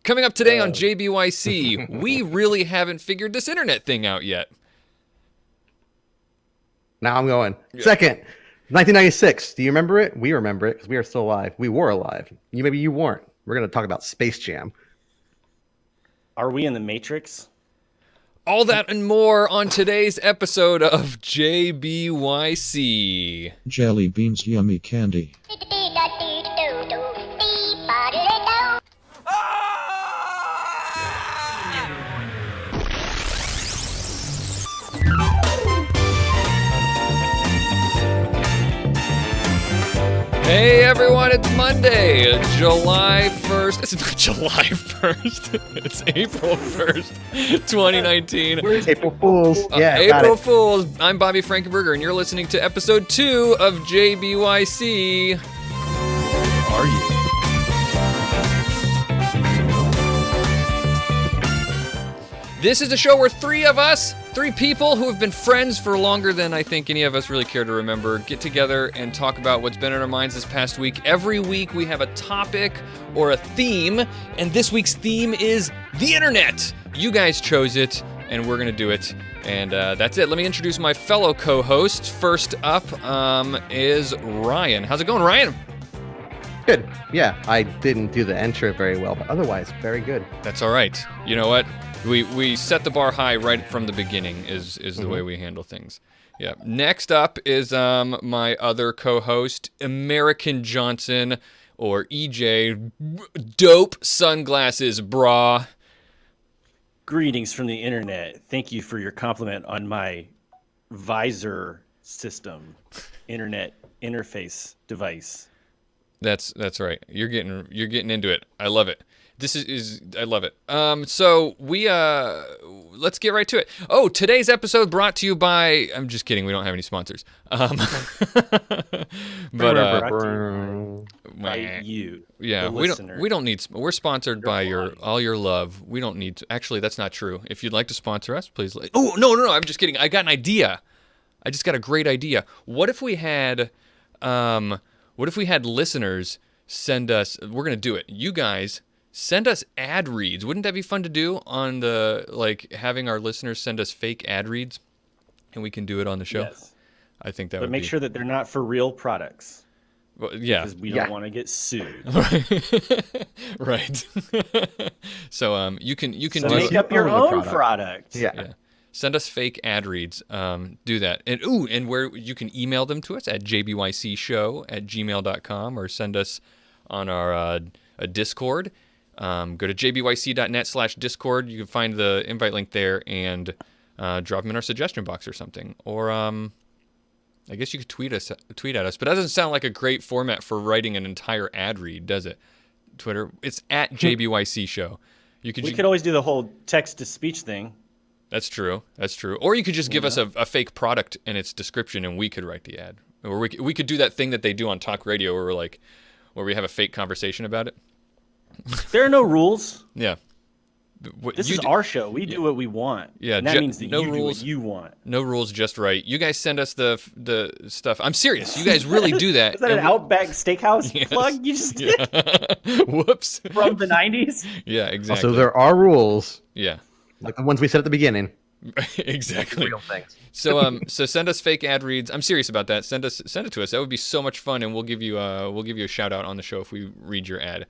Coming up today on JBYC, we really haven't figured this internet thing out yet. Now I'm going. Yeah. Second, 1996. Do you remember it? We remember it because we are still alive. We were alive. Maybe you weren't. We're going to talk about Space Jam. Are we in the Matrix? All that and more on today's episode of JBYC. Jelly beans, yummy candy. Hey everyone, it's Monday, July 1st. It's not July 1st, it's April 1st, 2019. Where's April Fools? Yeah, April Fools. I'm Bobby Frankenberger, and you're listening to episode 2 of JBYC. Are you? This is a show where three people who have been friends for longer than I think any of us really care to remember, get together and talk about what's been on our minds this past week. Every week we have a topic or a theme, and this week's theme is the internet. You guys chose it, and we're going to do it, and that's it. Let me introduce my fellow co-hosts. First up is Ryan. How's it going, Ryan? Good. Yeah, I didn't do the intro very well, but otherwise, very good. That's all right. You know what? We set the bar high right from the beginning is the way we handle things. Yeah. Next up is my other co-host, American Johnson, or EJ, Dope Sunglasses, brah. Greetings from the internet. Thank you for your compliment on my visor system, internet interface device. That's right. You're getting into it. I love it. I love it. So we let's get right to it. Oh, today's episode brought to you by. I'm just kidding. We don't have any sponsors. But by you. Yeah, we don't need. We're sponsored by all your love. We don't need. Actually, that's not true. If you'd like to sponsor us, please. Oh no. I'm just kidding. I got an idea. I just got a great idea. What if we had listeners send us? We're gonna do it. You guys. Send us ad reads. Wouldn't that be fun to do on the, having our listeners send us fake ad reads and we can do it on the show? Yes. I think that would be. But make sure that they're not for real products. Well, yeah. Because we don't want to get sued. Right. So you can make up your own product. Yeah. Send us fake ad reads. Do that. And where you can email them to us at jbycshow@gmail.com or send us on our Discord. Go to jbyc.net/Discord. You can find the invite link there and drop them in our suggestion box or something. Or I guess you could tweet at us, but that doesn't sound like a great format for writing an entire ad read, does it? Twitter, it's at JBYC Show. We could always do the whole text-to-speech thing. That's true. Or you could just give us a fake product and its description, and we could write the ad. Or we could do that thing that they do on talk radio, where we have a fake conversation about it. There are no rules. Yeah. This is our show. We do what we want. Yeah. And that means that you do what you want. No rules, just right. You guys send us the stuff. I'm serious. You guys really do that. Is that an Outback Steakhouse plug you just did? Whoops. From the 90s? Yeah, exactly. So there are rules. Yeah. Like the ones we said at the beginning. Exactly. Real things. So send us fake ad reads. I'm serious about that. Send it to us. That would be so much fun, and we'll give you a shout out on the show if we read your ad.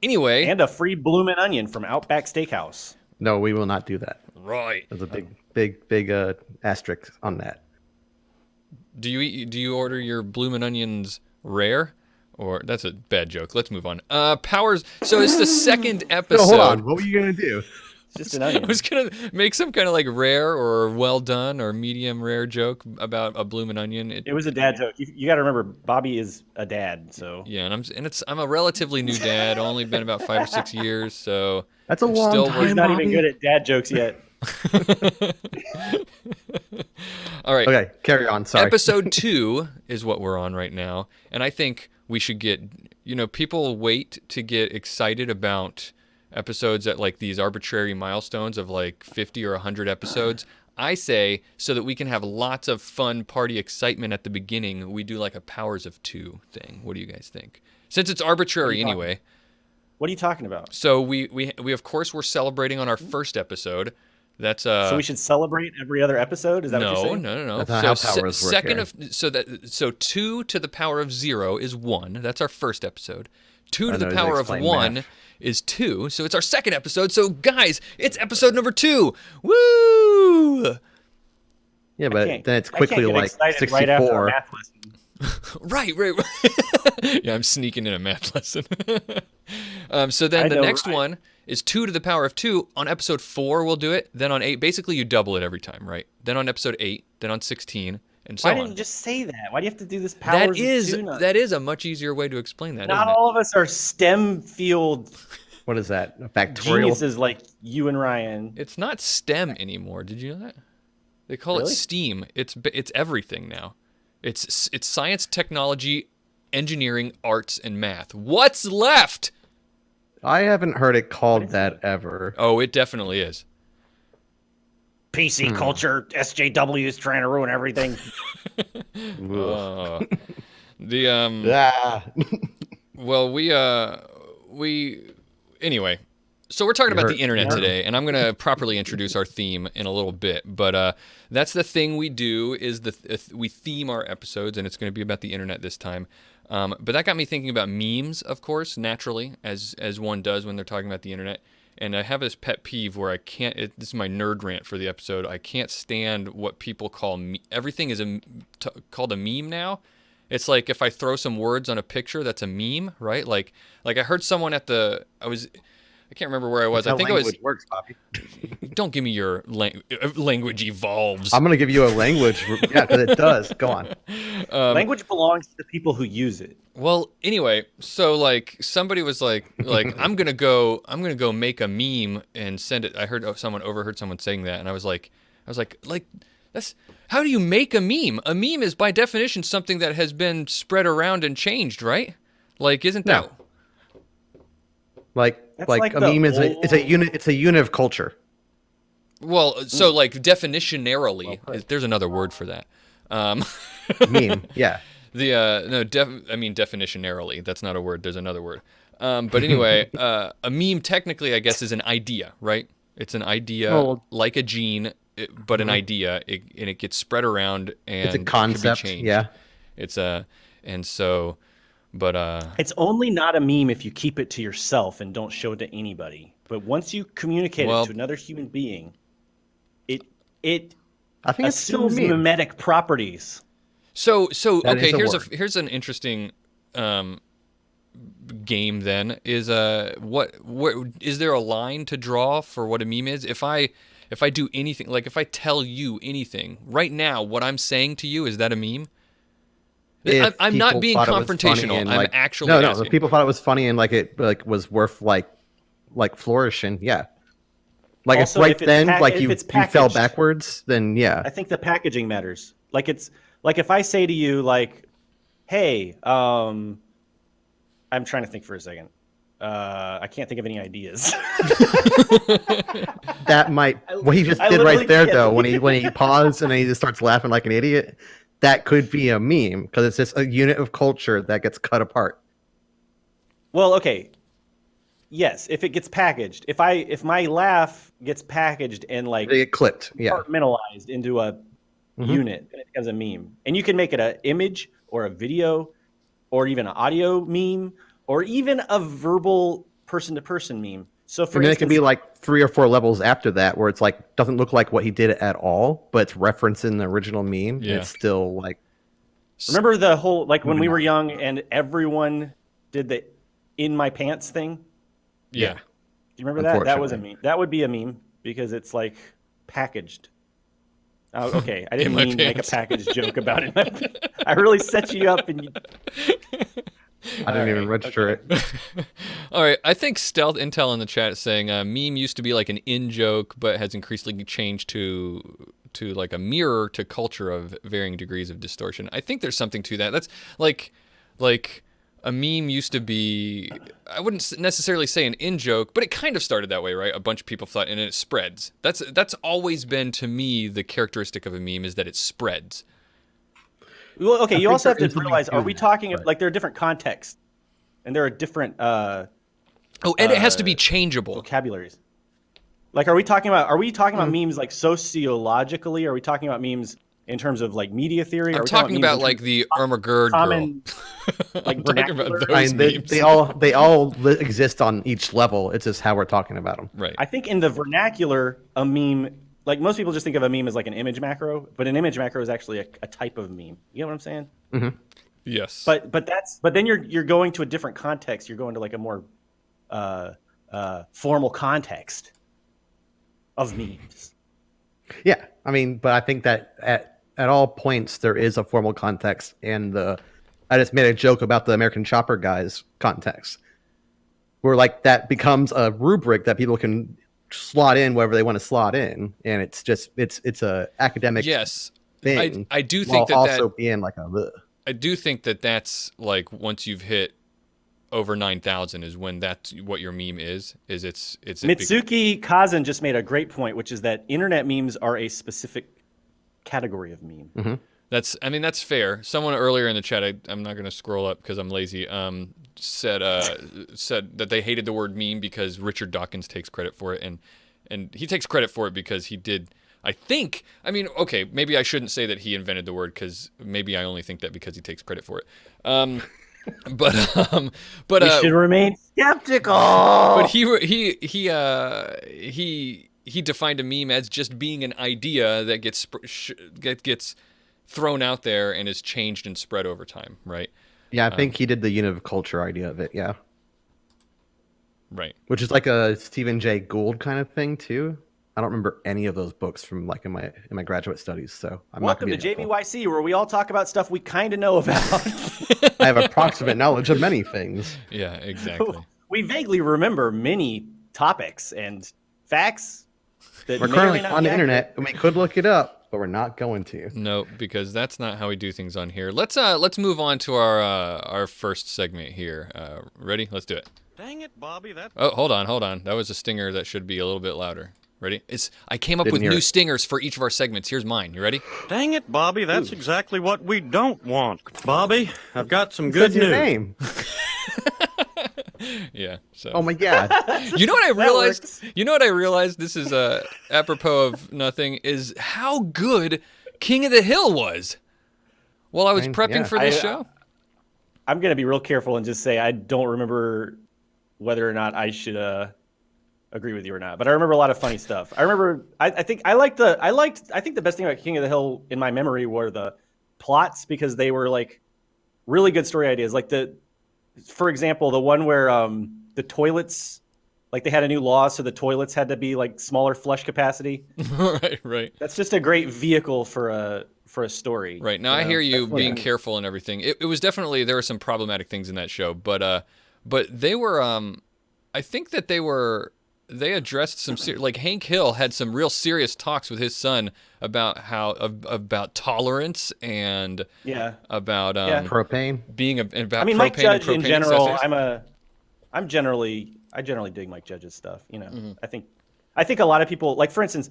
Anyway, and a free bloomin' onion from Outback Steakhouse. No, we will not do that. Right. There's a big asterisk on that. Do you order your bloomin' onions rare? Or that's a bad joke. Let's move on. Powers. So it's the second episode. No, hold on. What were you gonna do? Just an onion. I was gonna make some kind of rare or well done or medium rare joke about a bloomin' onion. It was a dad joke. You got to remember, Bobby is a dad, so yeah. And I'm a relatively new dad. Only been about 5 or 6 years, so that's a long time. He's not even good at dad jokes yet. All right. Okay, carry on. Sorry. Episode 2 is what we're on right now, and I think we should get. People wait to get excited about episodes at these arbitrary milestones of 50 or 100 episodes. I say so that we can have lots of fun party excitement at the beginning, we do a Powers of 2 thing. What do you guys think? Since it's arbitrary anyway. What are you talking about? So we of course we're celebrating on our first episode. That's So we should celebrate every other episode? Is that what you're saying? No. That's not how powers work second here. so 2 to the power of 0 is 1. That's our first episode. 2 to I the know to power of explain 1 math. is 2. So it's our second episode. So guys, it's episode number 2. Woo! Yeah, I but can't- then it's I can't quickly get like excited right after a 64. math lesson. Right. Yeah, I'm sneaking in a math lesson. So I then the know, next right? one is 2 to the power of 2. On episode 4, we'll do it. Then on 8, basically you double it every time, right? Then on episode 8, then on 16, and so Why on. didn't you just say that? Why do you have to do this powers of 2 That is a much easier way to explain that, Not isn't it? all of us are STEM field What is that? A factorial? geniuses like you and Ryan. It's not STEM anymore. Did you know that? They call it Really? STEAM. It's everything now. It's science, technology, engineering, arts, and math. What's left? I haven't heard it called that ever. Oh, it definitely is. PC culture, SJW is trying to ruin everything. Uh, the Ah. well, we anyway. So we're talking about the internet today, and I'm going to properly introduce our theme in a little bit. But that's the thing we do is we theme our episodes, and it's going to be about the internet this time. But that got me thinking about memes, of course, naturally, as one does when they're talking about the internet. And I have this pet peeve where I can't. This is my nerd rant for the episode. I can't stand what people call everything is called a meme now. It's like if I throw some words on a picture, that's a meme, right? Like I heard someone I can't remember where I was. That's I think how it was. language works, Bobby. Don't give me your language evolves. I'm gonna give you a language. Yeah, because it does. Go on. Language belongs to the people who use it. Well, anyway, so like somebody was like I'm gonna go make a meme and send it. I overheard someone saying that, and I was like that's how do you make a meme? A meme is by definition something that has been spread around and changed, right? Like, isn't that? That's like a the meme is it's a unit. It's a unit of culture. Well, so like definitionarily, there's another word for that. Meme. Yeah. Definitionarily, that's not a word. There's another word. But anyway, a meme technically, I guess, is an idea, right? It's an idea like a gene, but an idea, and it gets spread around and It's a concept. Can be changed. Yeah. It's and so, but It's only not a meme if you keep it to yourself and don't show it to anybody. But once you communicate it to another human being, it I think it's still a assumes meme. mimetic properties. So That okay. is a Here's word. here's an interesting game. Then is what is there a line to draw for what a meme is? If I do anything, like if I tell you anything right now, what I'm saying to you, is that a meme? I'm not people being thought it was funny confrontational. and, I'm actually no. asking. If people thought it was funny and it was worth like flourishing. Yeah. Like Also, if right if it's then if you it's fell packaged- backwards, then yeah. I think the packaging matters. Like it's like if I say to you like, "Hey, I'm trying to think for a second. I can't think of any ideas." That might what he just I did literally right there can't. though when he paused and then he just starts laughing like an idiot. That could be a meme because it's just a unit of culture that gets cut apart. Well, okay. Yes, if it gets packaged. If my laugh gets packaged and like They get clipped. Yeah. compartmentalized into a unit, then it becomes a meme. And you can make it an image or a video or even an audio meme or even a verbal person-to-person meme. So for And then it instance, can be like 3 or 4 levels after that where it's like doesn't look like what he did at all, but it's referencing the original meme. Yeah. And it's still like remember the whole like when we were young and everyone did the in my pants thing? Yeah. Do you remember that? That was a meme. That would be a meme because it's like packaged. Oh, okay, I didn't In my mean make a pants. packaged joke about it. I really set you up, and you... I didn't even register it. All right, I think Stealth Intel in the chat is saying meme used to be like an in joke, but has increasingly changed to like a mirror to culture of varying degrees of distortion. I think there's something to that. That's like a meme used to be, I wouldn't necessarily say an in joke, but it kind of started that way, right? A bunch of people thought, and it spreads. That's always been to me the characteristic of a meme is that it spreads. Well, okay, you think also have there to is something realize: to are we that, talking but- like there are different contexts, and there are different Oh, and it has to be changeable. vocabularies. Like, are we talking about memes like sociologically? Are we talking about memes in terms of like media theory? I'm talking about like the Irma Gerd common, girl. like I'm talking about vernacular? those memes. they all exist on each level. It's just how we're talking about them. Right. I think in the vernacular, a meme, like most people just think of a meme as like an image macro, but an image macro is actually a type of meme. You know what I'm saying? Mm-hmm. Yes. But then you're going to a different context. You're going to like a more formal context of memes. Yeah, I mean, but I think that at all points there is a formal context, and I just made a joke about the American Chopper guys context, where like that becomes a rubric that people can slot in wherever they want to slot in, and it's a academic thing. I do think while also being like I do think that's like once you've hit over 9,000 is when that's what your meme is it's Mitsuki Kazan just made a great point, which is that internet memes are a specific category of meme. Mm-hmm. That's fair. Someone earlier in the chat, I'm not going to scroll up because I'm lazy, said that they hated the word meme because Richard Dawkins takes credit for it, and he takes credit for it because he did. Okay, maybe I shouldn't say that he invented the word because maybe I only think that because he takes credit for it. But we should remain skeptical. But he defined a meme as just being an idea that gets thrown out there and is changed and spread over time, right? Yeah, I think he did the unit of culture idea of it. Yeah, right. Which is like a Stephen Jay Gould kind of thing too. I don't remember any of those books from like in my graduate studies. So welcome to JBYC, where we all talk about stuff we kind of know about. I have approximate knowledge of many things. Yeah, exactly. We vaguely remember many topics and facts that we're currently on the internet, and we could look it up, but we're not going to. No, because that's not how we do things on here. Let's move on to our first segment here. Ready? Let's do it. Dang it, Bobby! Oh, hold on. That was a stinger that should be a little bit louder. Ready? I came up with new stingers for each of our segments. Here's mine. You ready? Dang it, Bobby! That's exactly what we don't want. Bobby, I've got some good news. Your name. Yeah. So. Oh my God. You know what I realized? This is apropos of nothing. Is how good King of the Hill was while I was prepping for this show. I'm gonna be real careful and just say I don't remember whether or not I should agree with you or not, but I remember a lot of funny stuff. I think the best thing about King of the Hill in my memory were the plots, because they were like really good story ideas. Like for example, the one where the toilets, like they had a new law, so the toilets had to be like smaller flush capacity. Right. That's just a great vehicle for a story. Right. Now I hear you being careful and everything. It was definitely, there were some problematic things in that show, but they were I think that they addressed some like Hank Hill had some real serious talks with his son about about tolerance and about propane being about. I mean, propane Mike Judge and in general. Accessories. I generally dig Mike Judge's stuff. You know, mm-hmm. I think a lot of people, like for instance,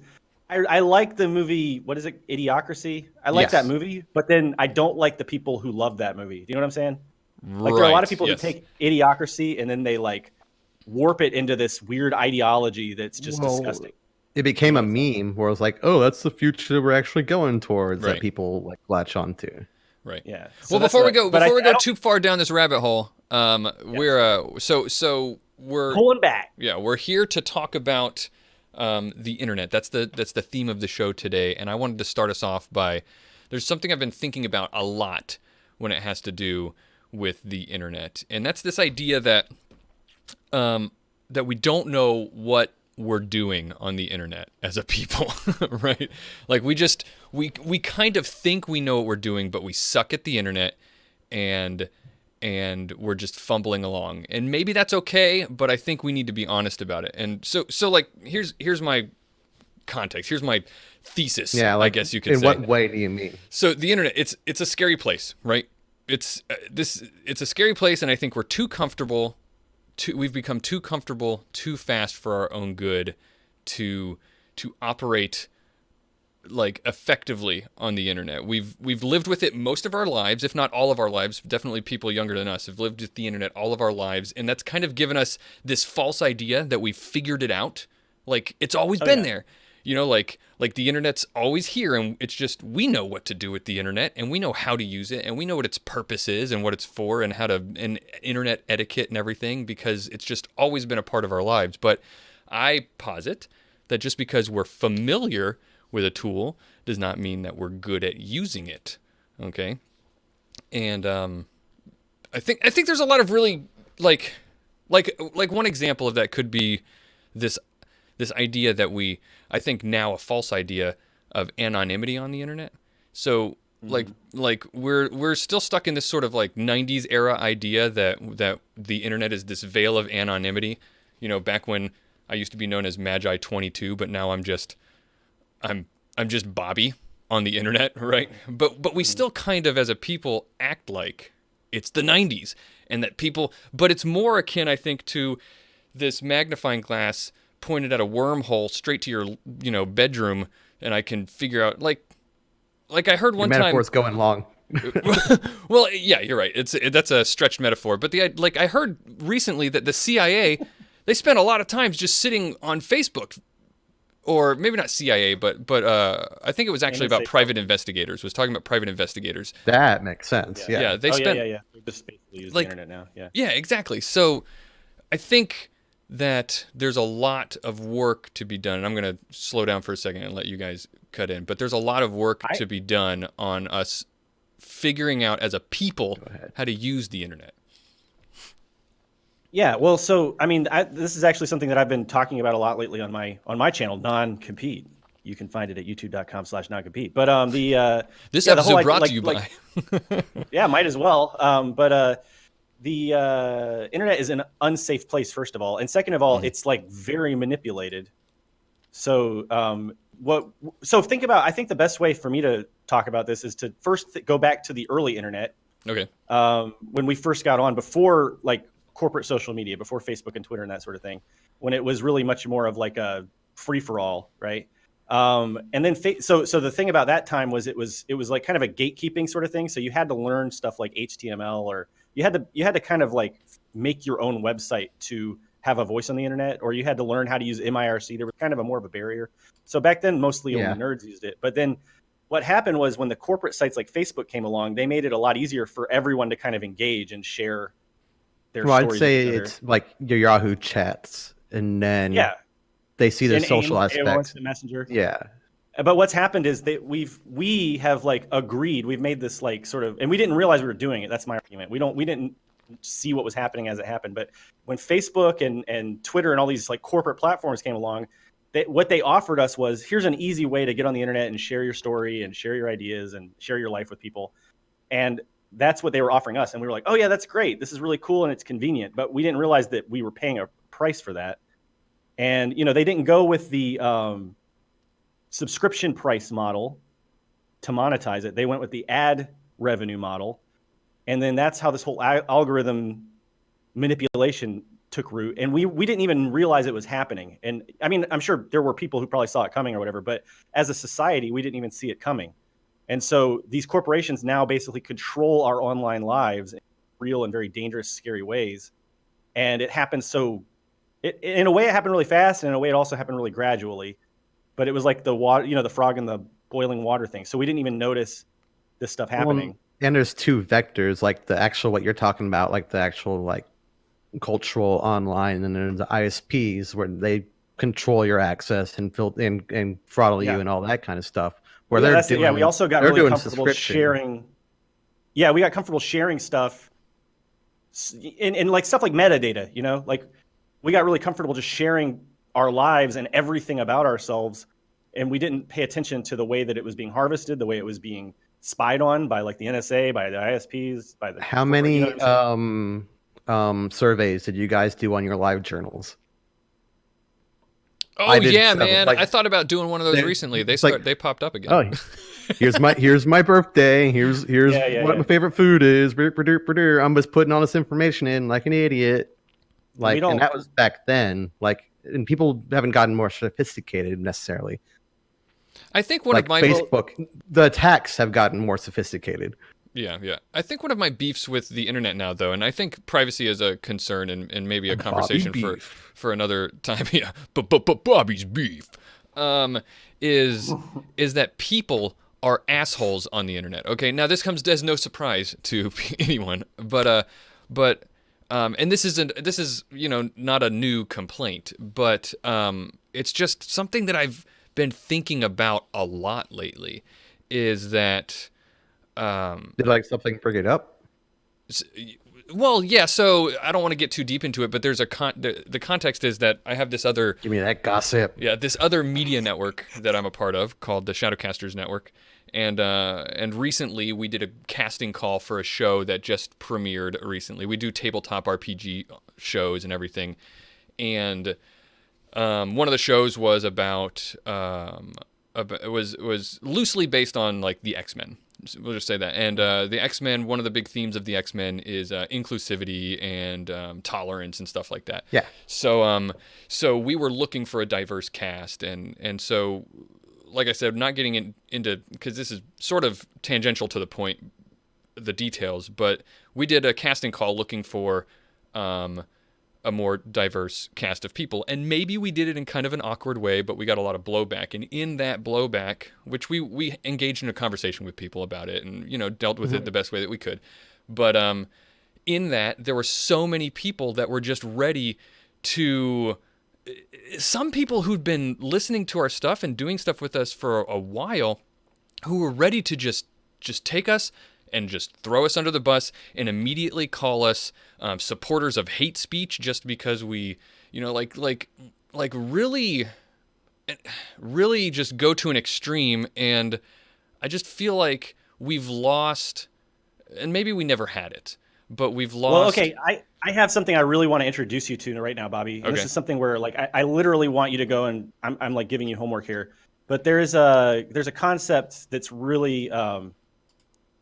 I like the movie. What is it? Idiocracy. I like that movie, but then I don't like the people who love that movie. Do you know what I'm saying? Like there are a lot of people who take Idiocracy and then they like warp it into this weird ideology that's just disgusting. It became a meme where it was like, oh, that's the future we're actually going towards, that people like latch onto. Right. Yeah. So well, before we go too far down this rabbit hole, we're pulling back. Yeah, we're here to talk about the internet. That's the theme of the show today, and I wanted to start us off by there's something I've been thinking about a lot when it has to do with the internet, and that's this idea that we don't know what we're doing on the internet as a people, right? Like we kind of think we know what we're doing, but we suck at the internet and we're just fumbling along. And maybe that's okay, but I think we need to be honest about it. And so like here's my context. Here's my thesis. Yeah, like, I guess you could say. In what way do you mean? So the internet, it's a scary place, right? It's a scary place, and I think we're too comfortable. We've become too comfortable too fast for our own good to operate like effectively on the internet. We've lived with it most of our lives, if not all of our lives. Definitely people younger than us have lived with the internet all of our lives, and that's kind of given us this false idea that we've figured it out. Like it's always been there. You know, like the internet's always here, and it's just we know what to do with the internet, and we know how to use it, and we know what its purpose is, and what it's for, and how to and internet etiquette and everything, because it's just always been a part of our lives. But I posit that just because we're familiar with a tool does not mean that we're good at using it. Okay, and I think there's a lot of really like one example of that could be this idea that I think now a false idea of anonymity on the internet. So like we're still stuck in this sort of like 90s era idea that the internet is this veil of anonymity. You know, back when I used to be known as Magi 22, but now I'm just Bobby on the internet, right? But we still kind of as a people act like it's the 90s, and that people, but it's more akin, I think, to this magnifying glass pointed at a wormhole straight to your, you know, bedroom, and I can figure out like I heard one time. Metaphor's going long. Well, yeah, you're right. That's a stretched metaphor, but I heard recently that the CIA, they spent a lot of time just sitting on Facebook, or maybe not CIA, but I think it was actually about private investigators. Was talking about private investigators. That makes sense. Yeah. They spent. Yeah. We just basically use the internet now. Yeah. Yeah, exactly. So, I think that there's a lot of work to be done, and I'm going to slow down for a second and let you guys cut in, but there's a lot of work to be done on us figuring out as a people how to use the internet. Yeah, well, so I mean, this is actually something that I've been talking about a lot lately on my channel, NonCompete. You can find it at youtube.com/noncompete. But this episode brought to you by. Yeah, might as well. The internet is an unsafe place, first of all, and second of all, it's like very manipulated. So think about. I think the best way for me to talk about this is to first go back to the early internet. Okay. When we first got on, before like corporate social media, before Facebook and Twitter and that sort of thing, when it was really much more of like a free for all, right? And then so the thing about that time was it was like kind of a gatekeeping sort of thing. So you had to learn stuff like HTML, or you had to kind of like make your own website to have a voice on the internet, or you had to learn how to use MIRC. There was kind of more of a barrier. So back then, mostly only nerds used it. But then what happened was when the corporate sites like Facebook came along, they made it a lot easier for everyone to kind of engage and share their stories. I'd say it's like your Yahoo chats, and then they see the social aspects. The Messenger. Yeah. But what's happened is that we have like agreed, we've made this like sort of, and we didn't realize we were doing it. That's my argument. We didn't see what was happening as it happened. But when Facebook and Twitter and all these like corporate platforms came along, what they offered us was, here's an easy way to get on the internet and share your story and share your ideas and share your life with people. And that's what they were offering us. And we were like, oh yeah, that's great. This is really cool and it's convenient. But we didn't realize that we were paying a price for that. And, you know, they didn't go with the subscription price model to monetize it. They went with the ad revenue model. And then that's how this whole algorithm manipulation took root. And we didn't even realize it was happening. And I mean, I'm sure there were people who probably saw it coming or whatever, but as a society, we didn't even see it coming. And so these corporations now basically control our online lives in real and very dangerous, scary ways. And it happened in a way it happened really fast, and in a way it also happened really gradually. But it was like the water, you know, the frog in the boiling water thing. So we didn't even notice this stuff happening. And there's two vectors, like the actual, what you're talking about, like the actual like cultural online, and then the ISPs where they control your access and and throttle you and all that kind of stuff. Where we also got really comfortable sharing. Yeah, we got comfortable sharing stuff in like stuff like metadata, you know, like we got really comfortable just sharing our lives and everything about ourselves. And we didn't pay attention to the way that it was being harvested, the way it was being spied on by like the NSA, by the ISPs, by the. How many surveys did you guys do on your live journals? Oh yeah, man! I thought about doing one of those recently. They popped up again. Oh, here's my birthday. Here's what my favorite food is. I'm just putting all this information in like an idiot. Like, and that was back then. Like, and people haven't gotten more sophisticated necessarily. I think one like of my Facebook, the attacks have gotten more sophisticated. Yeah. I think one of my beefs with the internet now, though, and I think privacy is a concern and maybe a conversation for another time. Yeah, but Bobby's beef is that people are assholes on the internet. Okay, now this comes as no surprise to anyone, but and this is not a new complaint, but it's just something that I've been thinking about a lot lately. Is that Did like something bring it up? well, yeah. So I don't want to get too deep into it, but there's the context is that I have this other Give me that gossip. this other media network that I'm a part of called the Shadowcasters Network, and recently we did a casting call for a show that just premiered recently. We do tabletop RPG shows and everything, and one of the shows was about it was loosely based on like the X-Men. We'll just say that. And the X-Men, one of the big themes of the X-Men is inclusivity and tolerance and stuff like that. Yeah. So we were looking for a diverse cast, and so, like I said, not getting into because this is sort of tangential to the point, the details, but we did a casting call looking for a more diverse cast of people, and maybe we did it in kind of an awkward way, but we got a lot of blowback, and in that blowback, which we engaged in a conversation with people about it, and dealt with it the best way that we could, but in that there were so many people that were just ready to, some people who'd been listening to our stuff and doing stuff with us for a while, who were ready to just take us and just throw us under the bus and immediately call us supporters of hate speech just because we, really just go to an extreme. And I just feel like we've lost, and maybe we never had it, but we've lost. Well, okay, I have something I really want to introduce you to right now, Bobby. And This is something where like I literally want you to go, and I'm like giving you homework here. But there's a concept that's really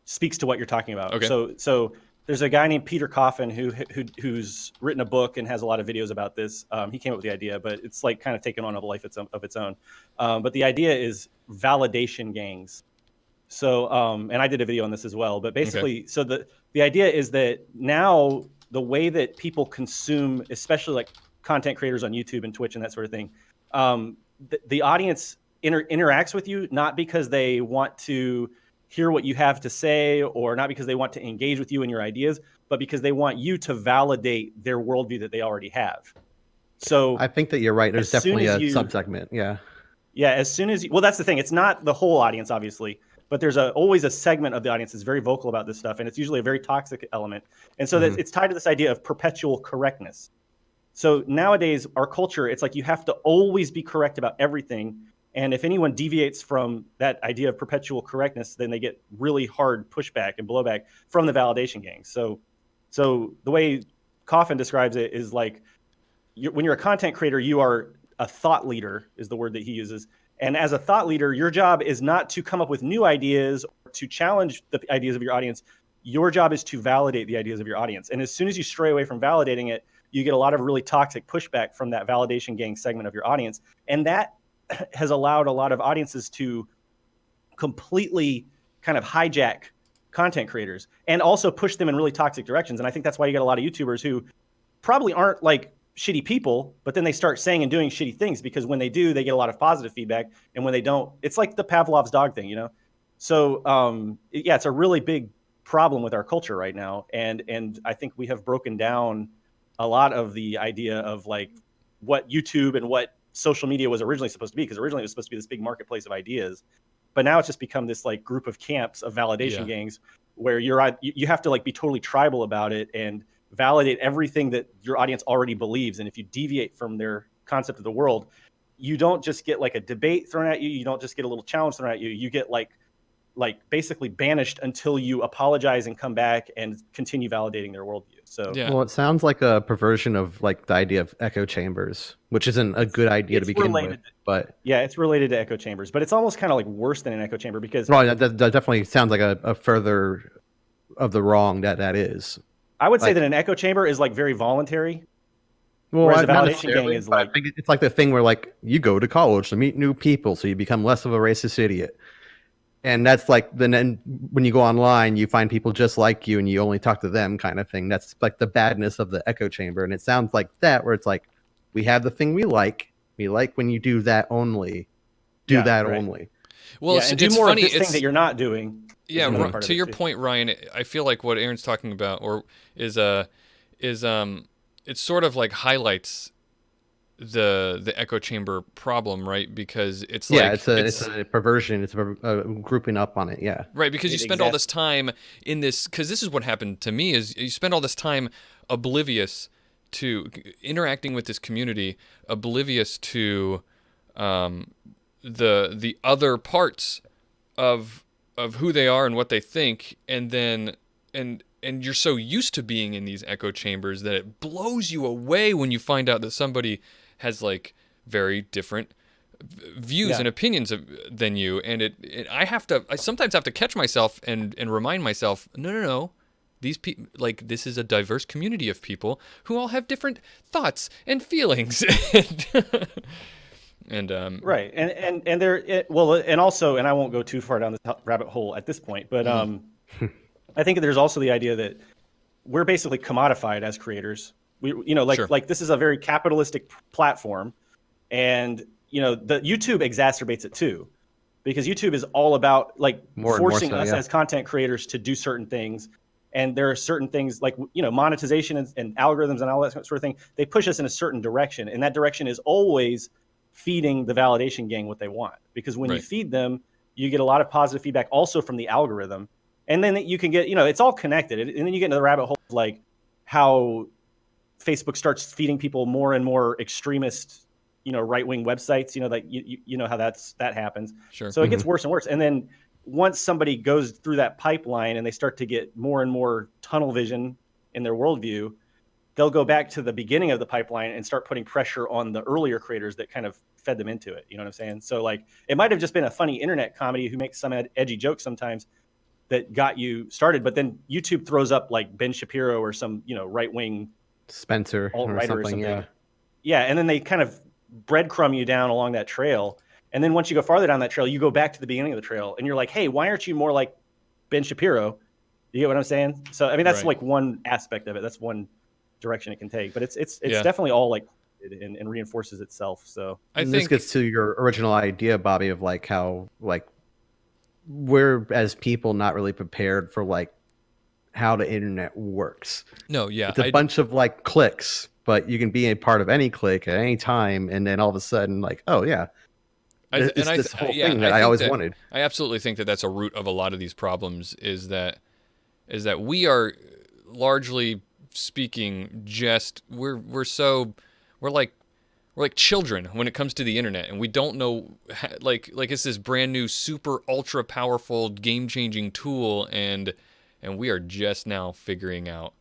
speaks to what you're talking about. Okay. So there's a guy named Peter Coffin who's written a book and has a lot of videos about this. He came up with the idea, but it's like kind of taken on a life of its own. But the idea is validation gangs. So and I did a video on this as well. But basically, so the idea is that now the way that people consume, especially like content creators on YouTube and Twitch and that sort of thing, the audience interacts with you not because they want to hear what you have to say, or not because they want to engage with you and your ideas, but because they want you to validate their worldview that they already have. So I think that you're right. There's definitely a subsegment. Yeah. Yeah. As soon as well, that's the thing. It's not the whole audience, obviously, but there's always a segment of the audience that's very vocal about this stuff. And it's usually a very toxic element. And so that it's tied to this idea of perpetual correctness. So nowadays, our culture, it's like you have to always be correct about everything. And if anyone deviates from that idea of perpetual correctness, then they get really hard pushback and blowback from the validation gangs. So the way Coffin describes it is like, when you're a content creator, you are a thought leader, is the word that he uses. And as a thought leader, your job is not to come up with new ideas or to challenge the ideas of your audience. Your job is to validate the ideas of your audience. And as soon as you stray away from validating it, you get a lot of really toxic pushback from that validation gang segment of your audience. And that has allowed a lot of audiences to completely kind of hijack content creators and also push them in really toxic directions. And I think that's why you get a lot of YouTubers who probably aren't like shitty people, but then they start saying and doing shitty things, because when they do, they get a lot of positive feedback. And when they don't, it's like the Pavlov's dog thing, So yeah, it's a really big problem with our culture right now. And I think we have broken down a lot of the idea of like what YouTube and what social media was originally supposed to be, because originally it was supposed to be this big marketplace of ideas, but now it's just become this like group of camps of validation gangs where you have to like be totally tribal about it and validate everything that your audience already believes. And if you deviate from their concept of the world, you don't just get like a debate thrown at you. You don't just get a little challenge thrown at you. You get like basically banished until you apologize and come back and continue validating their worldview. So well, it sounds like a perversion of like the idea of echo chambers, which isn't a good idea to begin with. But yeah, it's related to echo chambers, but it's almost kind of like worse than an echo chamber, because that definitely sounds like a further of the wrong that is. I would say that an echo chamber is like very voluntary. Well, Whereas the not validation necessarily, gang is but I like, think it's like the thing where like you go to college to meet new people, so you become less of a racist idiot. And that's like then when you go online, you find people just like you, and you only talk to them, kind of thing. That's like the badness of the echo chamber, and it sounds like that, where it's like we have the thing we like. We like when you do that only. Do Yeah, that right. only. Well, yeah, and do it's more funny. of this thing that you're not doing. Yeah, Another part of to it your too. point, Ryan, I feel like what Aaron's talking about, or is it's sort of like highlights the echo chamber problem, right? Because it's Yeah, like it's a perversion. It's a grouping up on it. Yeah. right, because you spend all this time in this, because this is what happened to me, is you spend all this time oblivious to interacting with this community, oblivious to the other parts of who they are and what they think, and then and you're so used to being in these echo chambers that it blows you away when you find out that somebody has like very different views and opinions than you, and I sometimes have to catch myself and remind myself, no, these people, like, this is a diverse community of people who all have different thoughts and feelings. Right, and there, well, and also, and I won't go too far down this rabbit hole at this point, but I think there's also the idea that we're basically commodified as creators. We, Sure. like this is a very capitalistic platform, and the YouTube exacerbates it too, because YouTube is all about like forcing us as content creators to do certain things. And there are certain things like, monetization and algorithms and all that sort of thing. They push us in a certain direction. And that direction is always feeding the validation gang what they want. Because when you feed them, you get a lot of positive feedback also from the algorithm. And then you can get, it's all connected. And then you get into the rabbit hole of like how Facebook starts feeding people more and more extremist, right-wing websites, like, you know how that happens. Sure. So it gets worse and worse. And then once somebody goes through that pipeline and they start to get more and more tunnel vision in their worldview, they'll go back to the beginning of the pipeline and start putting pressure on the earlier creators that kind of fed them into it. You know what I'm saying? So like, it might have just been a funny internet comedy who makes some edgy jokes sometimes that got you started, but then YouTube throws up like Ben Shapiro or some, right-wing Spencer alt-writer or something. Yeah. And then they kind of breadcrumb you down along that trail. And then once you go farther down that trail, you go back to the beginning of the trail and you're like, hey, why aren't you more like Ben Shapiro? You get what I'm saying? So, I mean, that's like one aspect of it. That's one direction it can take, but it's definitely all like, and reinforces itself. So I think this gets to your original idea, Bobby, of like how like we're as people not really prepared for like how the internet works. No, yeah. It's a bunch of like clicks, but you can be a part of any click at any time. And then all of a sudden like, oh yeah, this whole thing that I always wanted. I absolutely think that that's a root of a lot of these problems is that we are largely speaking we're like children when it comes to the internet, and we don't know like it's this brand new super ultra powerful game changing tool, and we are just now figuring out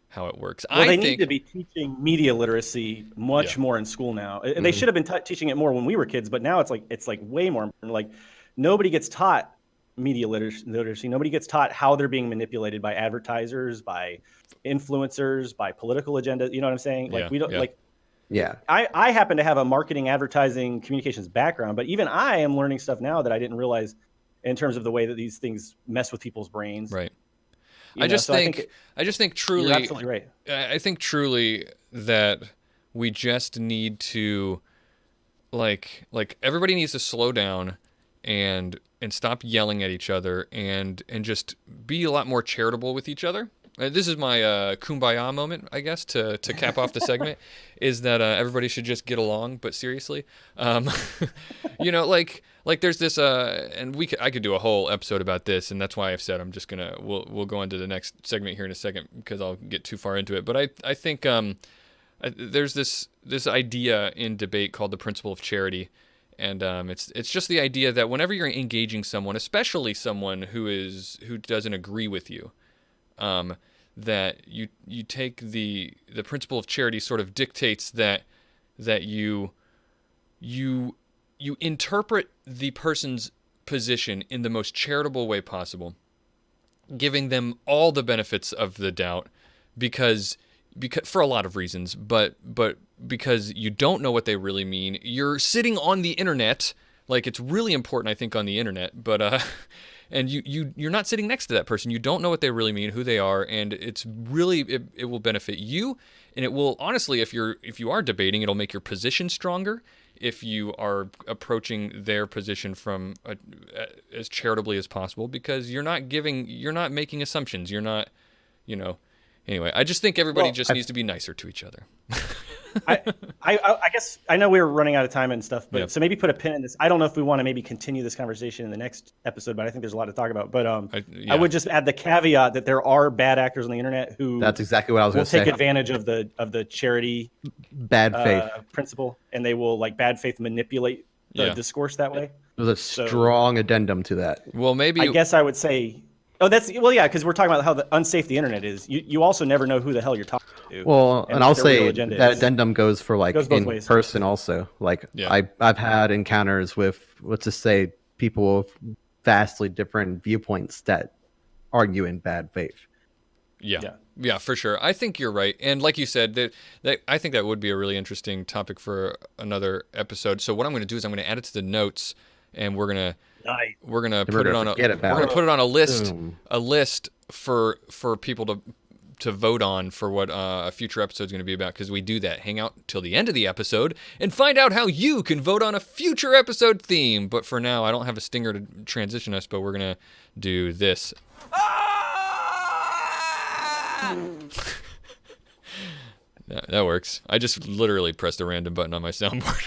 how it works. Well, they need to be teaching media literacy much more in school now. They should have been teaching it more when we were kids, but now it's like way more important. Like nobody gets taught media literacy. Nobody gets taught how they're being manipulated by advertisers, by influencers, by political agendas. You know what I'm saying? Like we don't like. Yeah. I happen to have a marketing, advertising, communications background, but even I am learning stuff now that I didn't realize in terms of the way that these things mess with people's brains. Right. I just think truly, you're absolutely right. I think truly that we just need to, like everybody needs to slow down and stop yelling at each other and just be a lot more charitable with each other. This is my kumbaya moment, I guess, to cap off the segment, is that everybody should just get along, but seriously. Like there's this, and I could do a whole episode about this, and that's why I've said I'm just we'll go into the next segment here in a second because I'll get too far into it. But I think there's this idea in debate called the principle of charity, and it's just the idea that whenever you're engaging someone, especially someone who doesn't agree with you, that you take the principle of charity sort of dictates that you interpret the person's position in the most charitable way possible, giving them all the benefits of the doubt because for a lot of reasons, but because you don't know what they really mean. You're sitting on the internet, like it's really important, I think, on the internet, but and you're not sitting next to that person. You don't know what they really mean, who they are, and it's really it will benefit you, and it will honestly, if you are debating, it'll make your position stronger. If you are approaching their position from as charitably as possible, because you're not making assumptions. You're not, Anyway, I just think everybody needs to be nicer to each other. I guess I know we're running out of time and stuff, but Yep. so maybe put a pin in this. I don't know if we want to maybe continue this conversation in the next episode, but I think there's a lot to talk about. But I would just add the caveat that there are bad actors on the internet who That's exactly what I was will going to say. take advantage of the charity Bad faith. principle, and they will like bad faith manipulate the discourse that way. There's a strong addendum to that. Well, maybe I guess I would say. Oh, because we're talking about how unsafe the internet is. You also never know who the hell you're talking to. Well, and what I'll their say real agenda that is. addendum goes for like Goes both in ways. person also. Like Yeah. I've had encounters with, let's just say, people with vastly different viewpoints that argue in bad faith. Yeah, for sure. I think you're right, and like you said, that I think that would be a really interesting topic for another episode. So what I'm going to do is I'm going to add it to the notes, and we're gonna put it on a list. Boom. A list for people to vote on for what a future episode is going to be about, because we do that. Hang out till the end of the episode and find out how you can vote on a future episode theme. But for now, I don't have a stinger to transition us, but we're going to do this. That works. I just literally pressed a random button on my soundboard.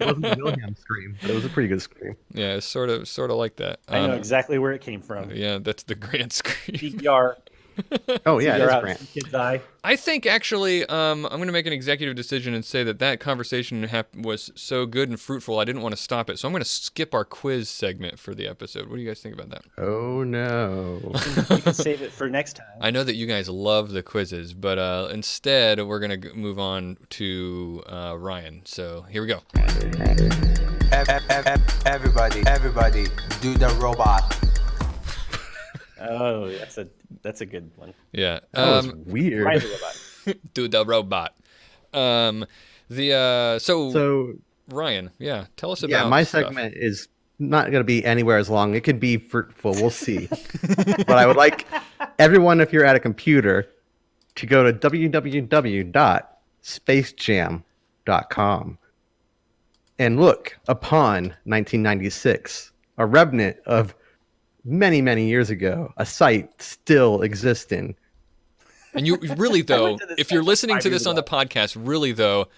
It wasn't a William scream, but it was a pretty good scream. Yeah, it's sort of like that. I know exactly where it came from. Yeah, that's the Grant scream. DPR. Oh yeah, it is out Grant. in the kid's eye. I think actually, I'm going to make an executive decision and say that conversation was so good and fruitful, I didn't want to stop it. So I'm going to skip our quiz segment for the episode. What do you guys think about that? Oh no. You can save it for next time. I know that you guys love the quizzes, but instead we're going to move on to Ryan. So here we go. Everybody, do the robot. Oh, that's a good one. Yeah. That was weird. Ride the robot. Do the robot. So Ryan, yeah, tell us about. Yeah, my stuff. segment is not going to be anywhere as long. It could be fruitful. We'll see. But I would like everyone, if you're at a computer, to go to www.spacejam.com and look upon 1996, a remnant of many, many years ago, a site still existing. And you really, though, to this if you're site listening 5 to years this on the ago. podcast, really, though,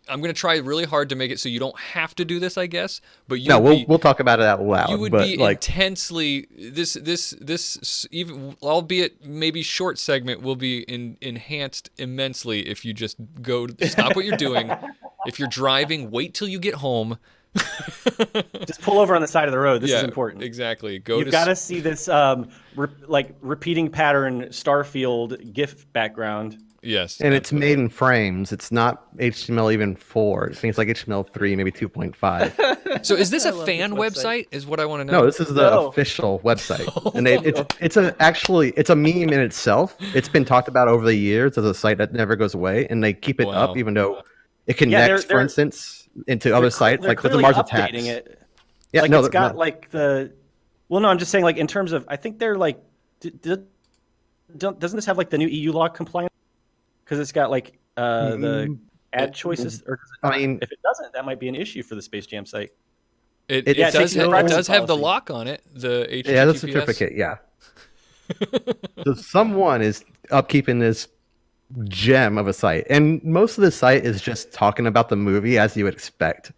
I'm going to try really hard to make it so you don't have to do this, I guess. But you No, would be, we'll talk about it out loud. you would but be like, intensely this even albeit maybe short segment will be enhanced immensely if you just stop what you're doing. If you're driving, wait till you get home. Just pull over on the side of the road. This is important. Exactly. You've got to see this repeating pattern Starfield GIF background. Yes. and it's made in frames. It's not HTML even 4. I think it's like HTML3, maybe 2.5. So is this a love fan this website? Is what I want to know. No, this is the No. official website, and it's a meme in itself. It's been talked about over the years as a site that never goes away, and they keep it Wow. up even though it connects, for instance, into other sites like with the clearly Mars attacks. updating it. Yeah, Like no, it's got no. like the. Well, no, I'm just saying like in terms of I think they're like. Doesn't this have like the new EU law compliance? Because it's got like the ad choices. Or does it not? I mean- if it doesn't, that might be an issue for the Space Jam site. It Yeah, does it takes have, no it does have the policy. lock on it. The HTTPS. Yeah, the certificate. Yeah. So someone is upkeeping this gem of a site, and most of the site is just talking about the movie as you would expect.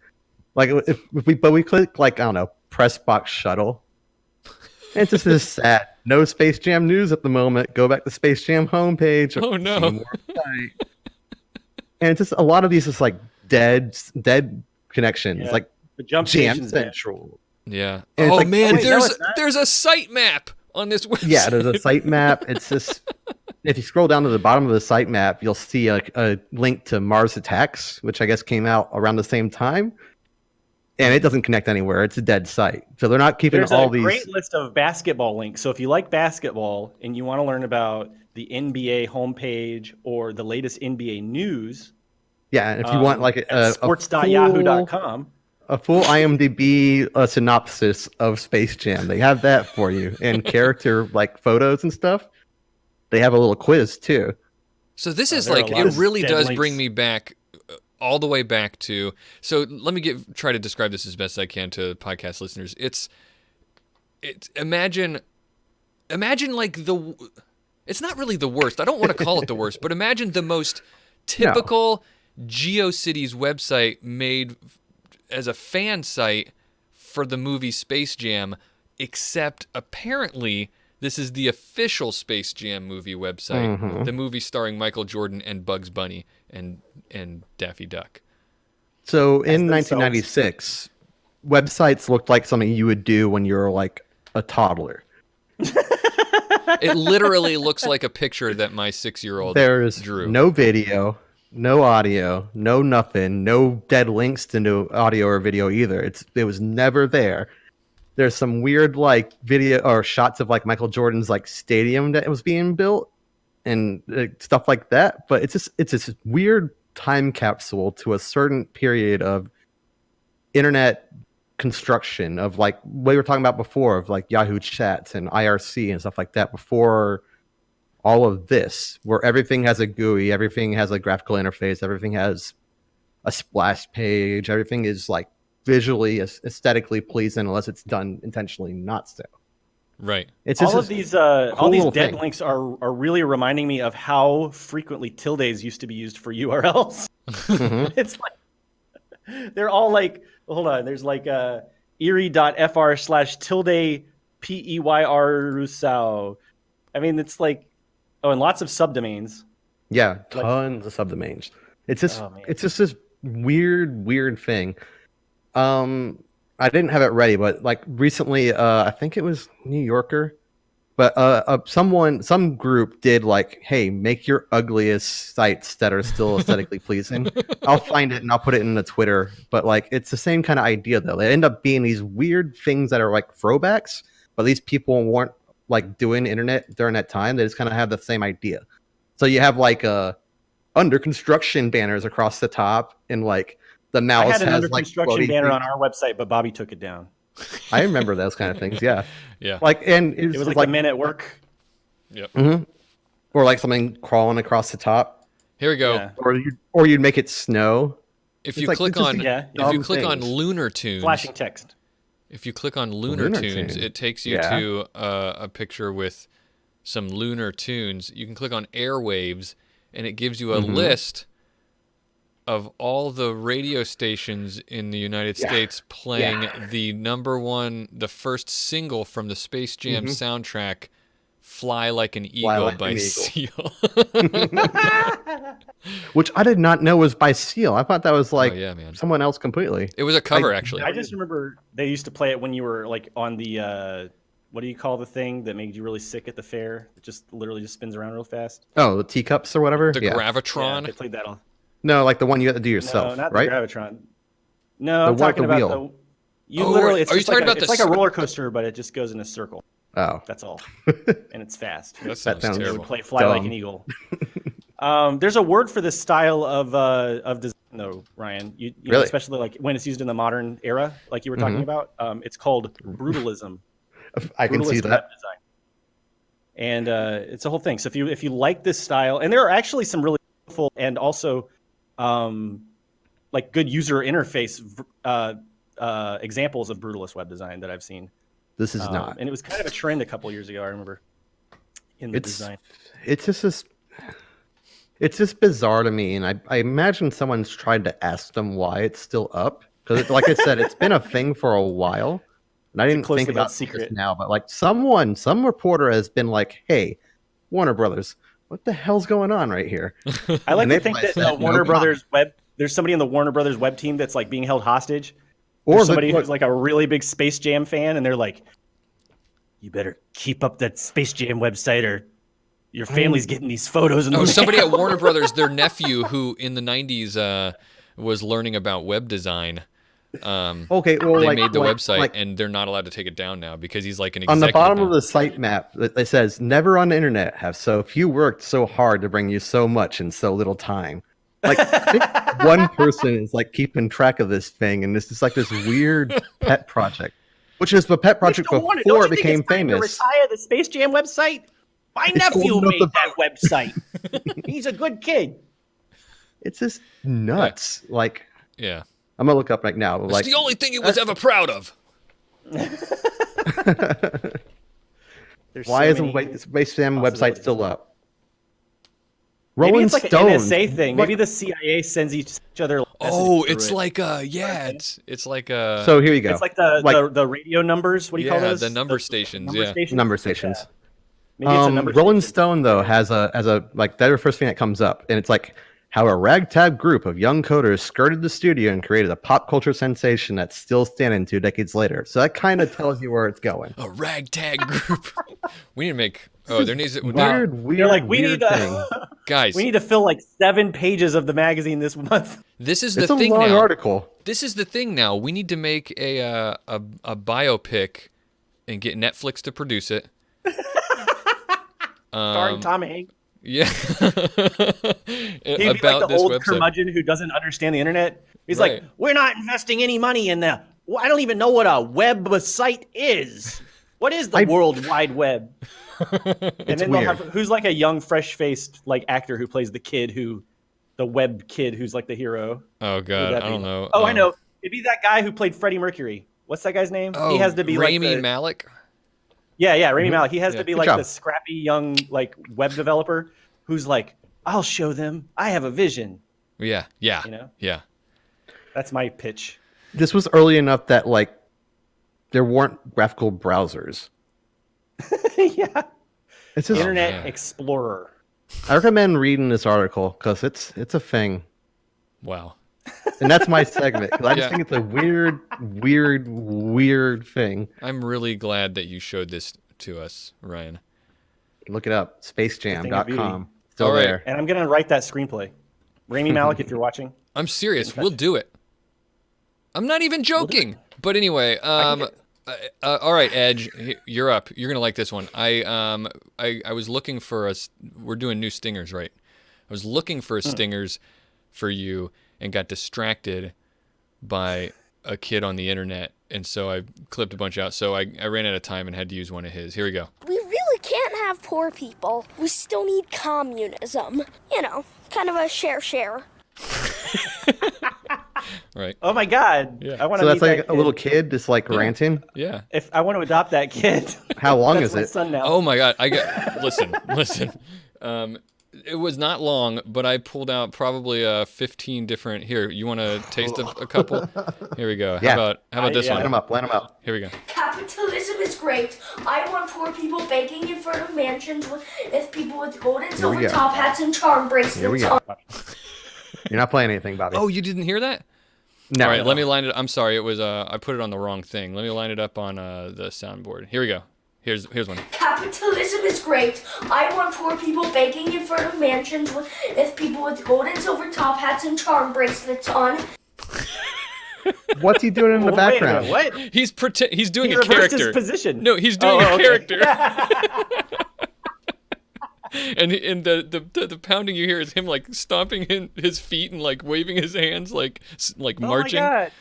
Like if we click like, I don't know, press box shuttle. And it's just this sad. No Space Jam news at the moment. Go back to Space Jam homepage. Oh, no. See more site. And it's just a lot of these is like dead connections, Yeah. like The jump Jam station's dead. Central. Yeah. And it's Oh like, man, wait, no, it's not. there's a site map on this website. Yeah, there's a site map. It's just if you scroll down to the bottom of the site map, you'll see a link to Mars Attacks, which I guess came out around the same time. And it doesn't connect anywhere. It's a dead site. So they're not keeping There's all a these. great list of basketball links. So if you like basketball and you want to learn about the NBA homepage or the latest NBA news, Yeah, and if you want like a sports.yahoo.com. A full IMDb synopsis of Space Jam, they have that for you, and character like photos and stuff. They have a little quiz too. So this is there are like, a lot it of really dead does links. bring me back, all the way back to, so let me try to describe this as best I can to podcast listeners. It's imagine like it's not really the worst. I don't want to call it the worst, but imagine the most typical GeoCities website made as a fan site for the movie Space Jam, except apparently this is the official Space Jam movie website, the movie starring Michael Jordan and Bugs Bunny and Daffy Duck. So in 1996, websites looked like something you would do when you were like a toddler. It literally looks like a picture that my 6-year-old There's drew. no video, no audio, no nothing, no dead links to no audio or video either. It was never there. There's some weird like video or shots of like Michael Jordan's like stadium that was being built and stuff like that. But it's this weird time capsule to a certain period of internet construction of like what we were talking about before of like Yahoo chats and IRC and stuff like that before all of this, where everything has a GUI, everything has a graphical interface, everything has a splash page, everything is like visually aesthetically pleasing unless it's done intentionally not so. Right. It's all just of these all these little dead thing. links are really reminding me of how frequently tildes used to be used for URLs. It's like they're all like, hold on, there's like erie.fr/tilde PEYR Rousseau. I mean, it's like, and lots of subdomains. Yeah, tons of subdomains. It's just Oh, man. it's just this weird thing. I didn't have it ready, but like recently, I think it was New Yorker, but some group did like, hey, make your ugliest sites that are still aesthetically pleasing. I'll find it and I'll put it in the Twitter. But like, it's the same kind of idea though. They end up being these weird things that are like throwbacks, but these people weren't like doing internet during that time. They just kind of have the same idea. So you have like under construction banners across the top, and like the mouse I had an has under like construction floaty banner things. on our website, but Bobby took it down. I remember those kind of things. Yeah, Yeah. like, and It was like the men at work. Yep. or like something crawling across the top, Here we go. Yeah. or you'd make it snow. If It's you like- click it's just on Yeah. if you dumb click on things. Lunar Tunes, Flashing text. if you click on Lunar Lunar Tunes, Tunes. it takes you Yeah. to a picture with some lunar tunes. You can click on Airwaves, and it gives you a list of all the radio stations in the United States playing the first single from the Space Jam soundtrack, "Fly Like an Eagle" Like by an Eagle. Seal. Which I did not know was by Seal. I thought that was like yeah, man. someone else completely. It was a cover, actually. I just remember they used to play it when you were like on the what do you call the thing that made you really sick at the fair? It just literally just spins around real fast. Oh, the teacups or whatever. The Yeah. Yeah, Gravitron. they played that on. No, like the one you have to do yourself, No, not right? the Gravitron. No, The I'm talking one with the about wheel. you Oh, literally. It's are you just talking like about it's the like a s- roller coaster, but it just goes in a circle. Oh, That's all, and it's fast. That sounds sounds- It terrible. would play "Fly Like Dumb. an Eagle." There's a word for this style of design, though, Ryan. You know, Really? especially like when it's used in the modern era, like you were talking about. It's called brutalism. I can see Brutalist that. web design. And it's a whole thing. So if you like this style, and there are actually some really beautiful and also like good user interface examples of brutalist web design that I've seen. This is not. And it was kind of a trend a couple years ago. I remember in the It's design. it's just bizarre to me, and I imagine someone's tried to ask them why it's still up, because like I said, it's been a thing for a while, and I didn't closely think about held secret. this now, but like some reporter has been like, "Hey, Warner Brothers, what the hell's going on right here?" I like And to they think probably that said, Warner "No Brothers web. There's somebody in the Warner Brothers web team that's like being held hostage. Or There's somebody the, who's like a really big Space Jam fan, and they're like, "You better keep up that Space Jam website, or your family's getting these photos." In the Oh, somebody mail." at Warner Brothers, their nephew, who in the 90s was learning about web design. okay, well, They like, made the like- website, like, and they're not allowed to take it down now because he's like an on executive. the bottom now. of the site map, it says, "Never on the internet have so few worked so hard to bring you so much in so little time." Like, I think one person is like keeping track of this thing, and it's just like this weird pet project, which is the pet project before it became famous. To retire the Space Jam website? My nephew made that website. He's a good kid. It's just nuts. Like, Yeah. I'm gonna look up right now. It's Like, the only thing he was ever proud of. why isn't the Space Jam website still up? Maybe Rolling it's like Stone. an NSA thing. Maybe the CIA sends each other. Oh, it's like it's like So here you go. It's like the radio numbers. What do you call those? the number stations. Number stations. Maybe it's a number Rolling station. Stone though has a like that's the first thing that comes up, and it's like how a ragtag group of young coders skirted the studio and created a pop culture sensation that's still standing 2 decades later. So that kind of tells you where it's going. A ragtag group. We need to make. Oh, there needs to. Weird thing. Guys, We need to fill like 7 pages of the magazine this month. this is the It's a thing long now. article. This is the thing now. We need to make a biopic and get Netflix to produce it. Starring Tom Hanks. Yeah. He'd be like the this old website. curmudgeon who doesn't understand the internet. He's Right. like, we're not investing any money in the. I don't even know what a website is. What is the World Wide Web? And then they'll have who's like a young, fresh-faced like actor who plays the kid the web kid who's like the hero. Oh God, I don't know. Oh, I know. It'd be that guy who played Freddie Mercury. What's that guy's name? Oh, He has to be Rami like the, Malek. Yeah, Rami Malek. He has to be Good like job. the scrappy young like web developer who's like, I'll show them. I have a vision. Yeah. You know? Yeah. That's my pitch. This was early enough that like there weren't graphical browsers. Yeah. It's just Internet man. Explorer. I recommend reading this article because it's a thing, Wow. and that's my segment. 'Cause I Yeah. just think it's a weird thing. I'm really glad that you showed this to us, Ryan. Look it up. Spacejam.com. Still All right. there. And I'm gonna write that screenplay. Rami Malek, if you're watching. I'm serious. We'll do it. I'm not even joking. But anyway, all right, Edge, you're up. You're gonna like this one. I was looking for we're doing new stingers, right? I was looking for stingers for you and got distracted by a kid on the internet, and so I clipped a bunch out. So I ran out of time and had to use one of his. Here we go. We really can't have poor people. We still need communism. You know, kind of a share. Right. Oh my God. Yeah. I want So to that's like a little kid just like ranting. Yeah. If I want to adopt that kid. How long That's is my it? son now. Oh my God! Listen. It was not long, but I pulled out probably 15 different. Here, you want to taste a couple? Here we go. How Yeah. about this Line them one? up. Line them up. Here we go. Capitalism is great. I want poor people begging in front of mansions with people with gold and Here silver we go. top hats and charm bracelets Here we go. You're not playing anything, Bobby. Oh, you didn't hear that? no. All right, let me line it. I'm sorry, it was I put it on the wrong thing. Let me line it up on the soundboard. Here we go. Here's one. Capitalism is great. I want poor people begging in front of mansions with people with gold and silver top hats and charm bracelets on. What's he doing in the Wait a background? minute, what? He's doing He a reversed character. his position. No, he's doing a okay. character. And the pounding you hear is him like stomping in his feet and like waving his hands like marching. Oh my God.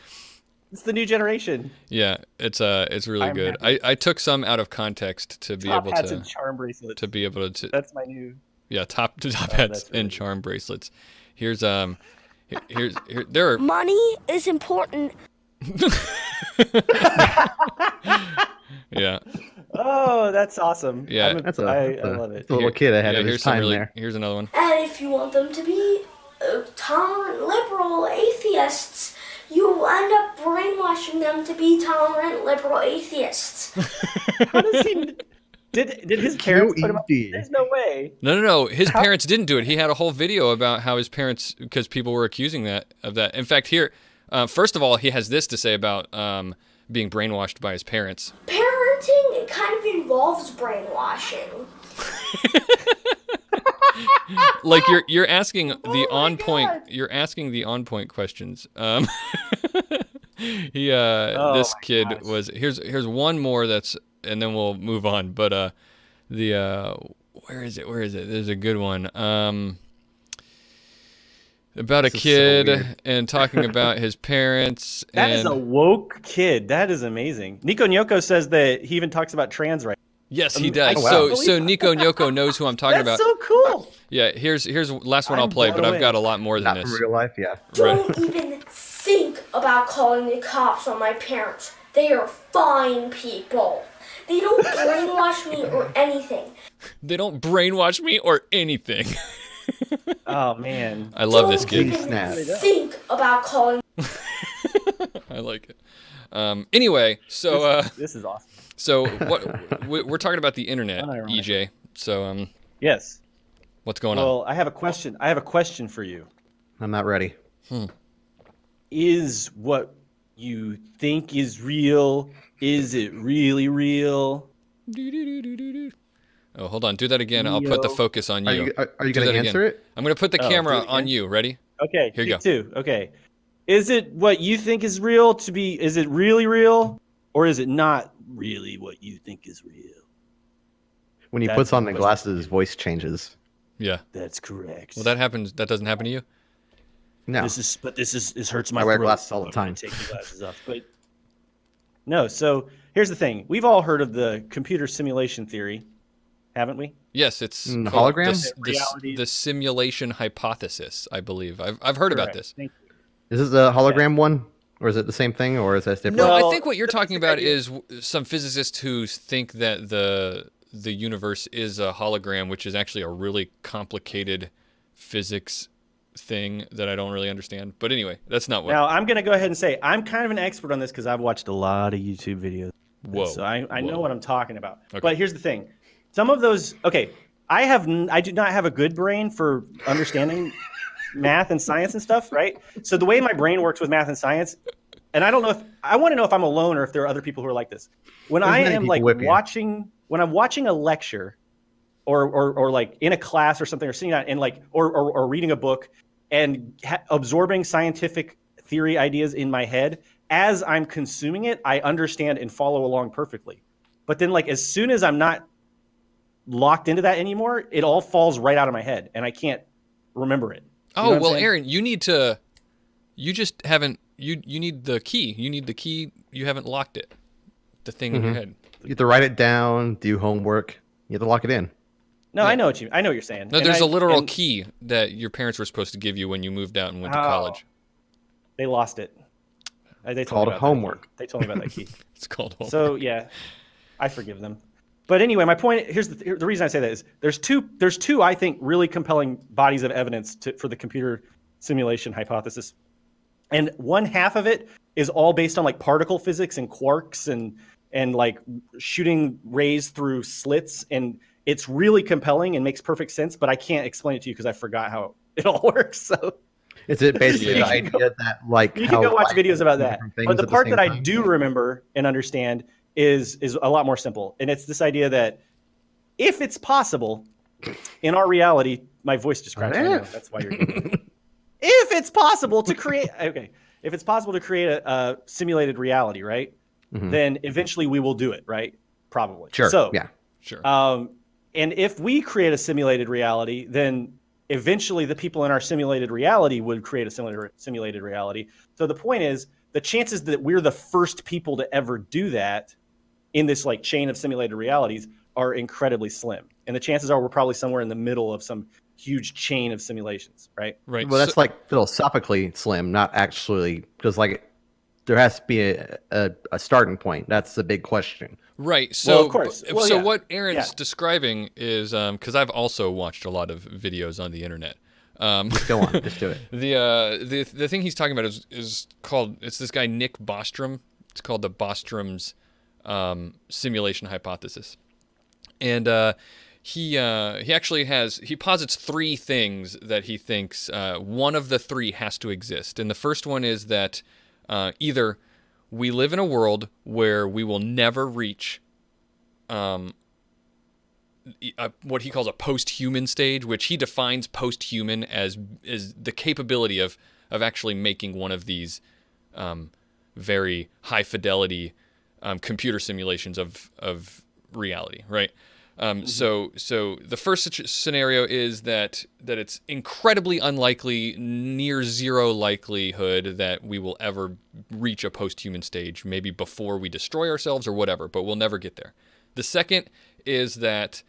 It's the new generation. Yeah, it's really I'm good. happy. I took some out of context to be Top able hats to and charm bracelets. be able to That's my new. top hats that's really and charm bracelets. Here's here there are Money is important. yeah. Oh, that's awesome. Yeah. I love it. It's a little kid ahead of his Here's some time really there. here's another one. And if you want them to be tolerant, liberal atheists, you will end up brainwashing them to be tolerant, liberal atheists. How does he? Did his parents put him up? QED. There's no way. No. His parents didn't do it. He had a whole video about how his parents, because people were accusing of that. In fact, here, first of all, he has this to say about being brainwashed by his parents. Parenting kind of involves brainwashing. Like you're asking the on point. You're asking the on point questions. This my kid gosh. was here's one more that's, and then we'll move on. But where is it? There's a good one. about a This is so kid weird. and talking about his parents. That and is a woke kid. That is amazing. Nico Nyoko says that he even talks about trans rights. yes, he I does. can't So believe so Nico Nyoko knows who I'm talking That's about. so cool. Yeah, here's the last one I'll I'm play, blown but I've away. got a lot more than Not this. from real life, yeah. Don't even think about calling the cops on my parents. They are fine people. They don't brainwash me or anything. They don't brainwash me or anything. Oh man. I love this Don't kid. even Snap. think about calling. I like it. Anyway, so This is awesome. so what we're talking about the internet, Unironic. EJ. So Yes. what's going on? Well, I have a question. I have a question for you. I'm not ready. Is what you think is real? Is it really real? Oh, hold on. Do that again. I'll put the focus on you. Are you Do going that to again. answer it? I'm going to put the Oh, camera do it on again? you. Ready? Okay. Here you me too. Okay. Is it what you think is real to be? Is it really real, or is it not really what you think is real? When he That's puts on the the question. glasses, his voice changes. Yeah. That's correct. Well, that happens. That doesn't happen to you? No. This hurts my I wear throat. glasses all the I'm gonna time. Take the glasses off, but no. So here's the thing: we've all heard of the computer simulation theory, haven't we? Yes, it's called Hologram? the simulation hypothesis, I believe. I've heard about Correct. this. Thank you. Is this the hologram one? Or is it the same thing? Or is that different? No, Well, I think what you're the talking basic about idea- is some physicists who think that the universe is a hologram, which is actually a really complicated physics thing that I don't really understand. But anyway, that's not what. Now I'm going to go ahead and say I'm kind of an expert on this because I've watched a lot of YouTube videos. Whoa. So I know Whoa. what I'm talking about. Okay. But here's the thing: some of those. Okay, I do not have a good brain for understanding math and science and stuff, right? So the way my brain works with math and science, and I don't know if I want to know if I'm alone or if there are other people who are like this. When There's I many am people like with you. when I'm watching a lecture, or like in a class or something, or sitting down and like or reading a book and absorbing scientific theory ideas in my head, as I'm consuming it, I understand and follow along perfectly. But then like as soon as I'm not locked into that anymore, it all falls right out of my head and I can't remember it. You know Oh, what I'm well, saying? Aaron, you just haven't you need the key. You need the key. You haven't locked it. The thing in your head. You have to write it down, do homework. You have to lock it in. No, I know what you're saying. No, And there's a literal and key that your parents were supposed to give you when you moved out and went to Oh. college. They lost it. They told Called me about homework. That key. They told me about that key. It's called homework. So yeah, I forgive them. But anyway, my point here's the reason I say that is there's two I think really compelling bodies of evidence for the computer simulation hypothesis, and one half of it is all based on like particle physics and quarks and like shooting rays through slits, and it's really compelling and makes perfect sense. But I can't explain it to you because I forgot how it all works. So Is it basically Yeah. the idea that like you how can go watch light videos about can do that. different things But the at part same that I time? do remember and understand is a lot more simple. And it's this idea that if it's possible in our reality, my voice just cracked. I know, If. that's why you're doing it. If it's possible to create if it's possible to create a simulated reality, right? Mhm. Then eventually we will do it, right? Probably. Sure. So yeah. Sure. and if we create a simulated reality, then eventually the people in our simulated reality would create a simulated reality. So the point is, the chances that we're the first people to ever do that in this like chain of simulated realities are incredibly slim. And the chances are we're probably somewhere in the middle of some huge chain of simulations, right? Right. Well, that's So- like philosophically slim, not actually, because like there has to be a starting point. That's the big question. right. So, Well, of course. Well, so yeah. what Aaron's Yeah. describing is because I've also watched a lot of videos on the internet. Go on, just do it. The thing he's talking about is called, it's this guy Nick Bostrom. It's called the Bostrom's simulation hypothesis, and he actually he posits three things that he thinks one of the three has to exist, and the first one is that either we live in a world where we will never reach what he calls a post-human stage, which he defines post-human as is the capability of actually making one of these very high fidelity computer simulations of reality, right? So the first scenario is that it's incredibly unlikely, near zero likelihood that we will ever reach a post-human stage, maybe before we destroy ourselves or whatever, but we'll never get there. The second is that,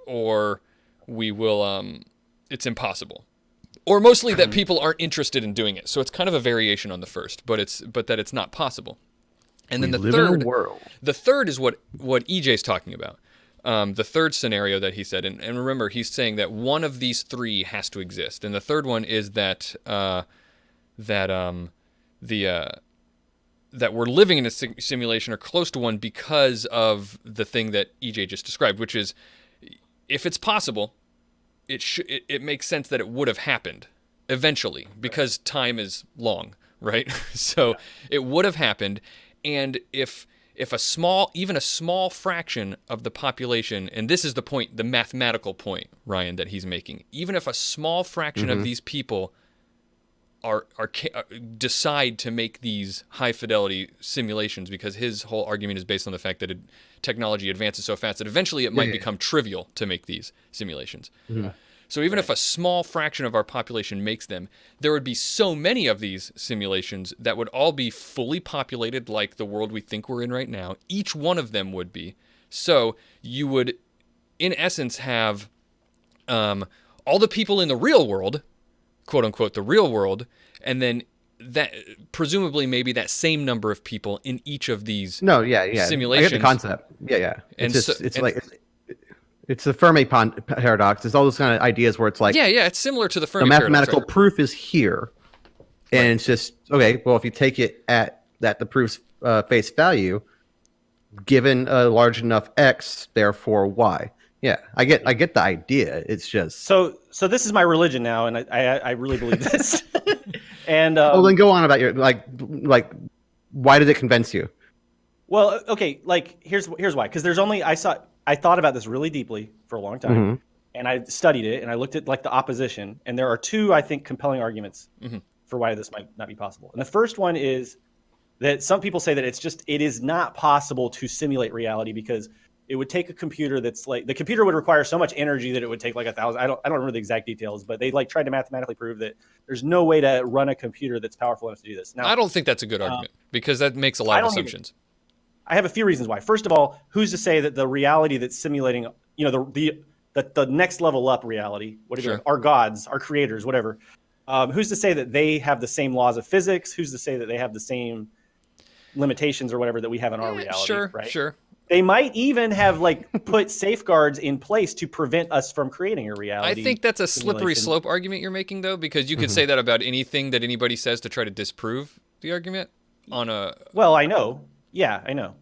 or we will, it's impossible. Or mostly that people aren't interested in doing it. So it's kind of a variation on the first, but that it's not possible. And then the third is what EJ's talking about. The third scenario that he said, and remember, he's saying that one of these three has to exist. And the third one is that that we're living in a simulation or close to one because of the thing that EJ just described, which is, if it's possible, it makes sense that it would have happened eventually, because time is long, right? So it would have happened, and if even a small fraction of the population, and this is the point, the mathematical point, Ryan, that he's making, even if a small fraction of these people decide to make these high fidelity simulations, because his whole argument is based on the fact that technology advances so fast that eventually it might become trivial to make these simulations. So even if a small fraction of our population makes them, there would be so many of these simulations that would all be fully populated like the world we think we're in right now. Each one of them would be. So you would, in essence, have all the people in the real world, quote unquote, the real world, and then that presumably maybe that same number of people in each of these simulations. I get the concept. It's the Fermi Paradox. It's all those kind of ideas where it's like, it's similar to the Fermi the Paradox. mathematical proof is here, and it's just okay. Well, if you take it at the proof's face value, given a large enough X, therefore Y. Yeah, I get the idea. It's just so this is my religion now, and I really believe this. And then go on about your like why did it convince you? Well, okay, like here's why. Because I thought about this really deeply for a long time, and I studied it, and I looked at like the opposition, and there are two, I think, compelling arguments for why this might not be possible. And the first one is that some people say that it is not possible to simulate reality because it would take a computer that's like, the computer would require so much energy that it would take like 1,000. I don't remember the exact details, but they like tried to mathematically prove that there's no way to run a computer that's powerful enough to do this. Now, I don't think that's a good argument because that makes a lot of assumptions. I have a few reasons why. First of all, who's to say that the reality that's simulating, the next level up reality, our gods, our creators, whatever, who's to say that they have the same laws of physics? Who's to say that they have the same limitations or whatever that we have in our reality? Sure. They might even have like put safeguards in place to prevent us from creating a reality. I think that's a slippery slope argument you're making, though, because you could say that about anything that anybody says to try to disprove the argument on a. Well, I know. Yeah, I know.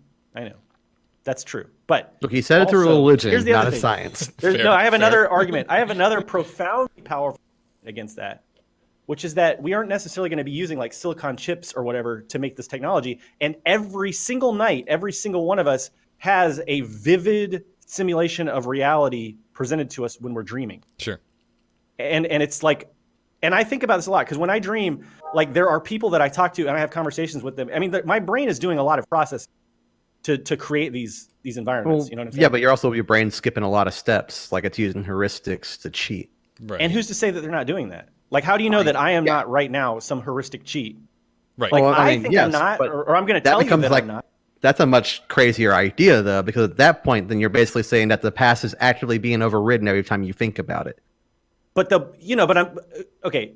That's true. But look, he said it through religion, not a science. I have another argument. I have another profoundly powerful against that, which is that we aren't necessarily going to be using like silicon chips or whatever to make this technology. And every single night, every single one of us has a vivid simulation of reality presented to us when we're dreaming. Sure. And it's like, and I think about this a lot because when I dream, like there are people that I talk to and I have conversations with them. I mean, my brain is doing a lot of processing to create these environments. You know what I'm saying? Yeah, but your brain's skipping a lot of steps, like it's using heuristics to cheat. Right. And who's to say that they're not doing that? Like, how do you know that I am not right now some heuristic cheat? Right. Like, I think I'm not, or I'm going to tell you that I'm not. That's a much crazier idea, though, because at that point, then you're basically saying that the past is actually being overridden every time you think about it. But I'm okay.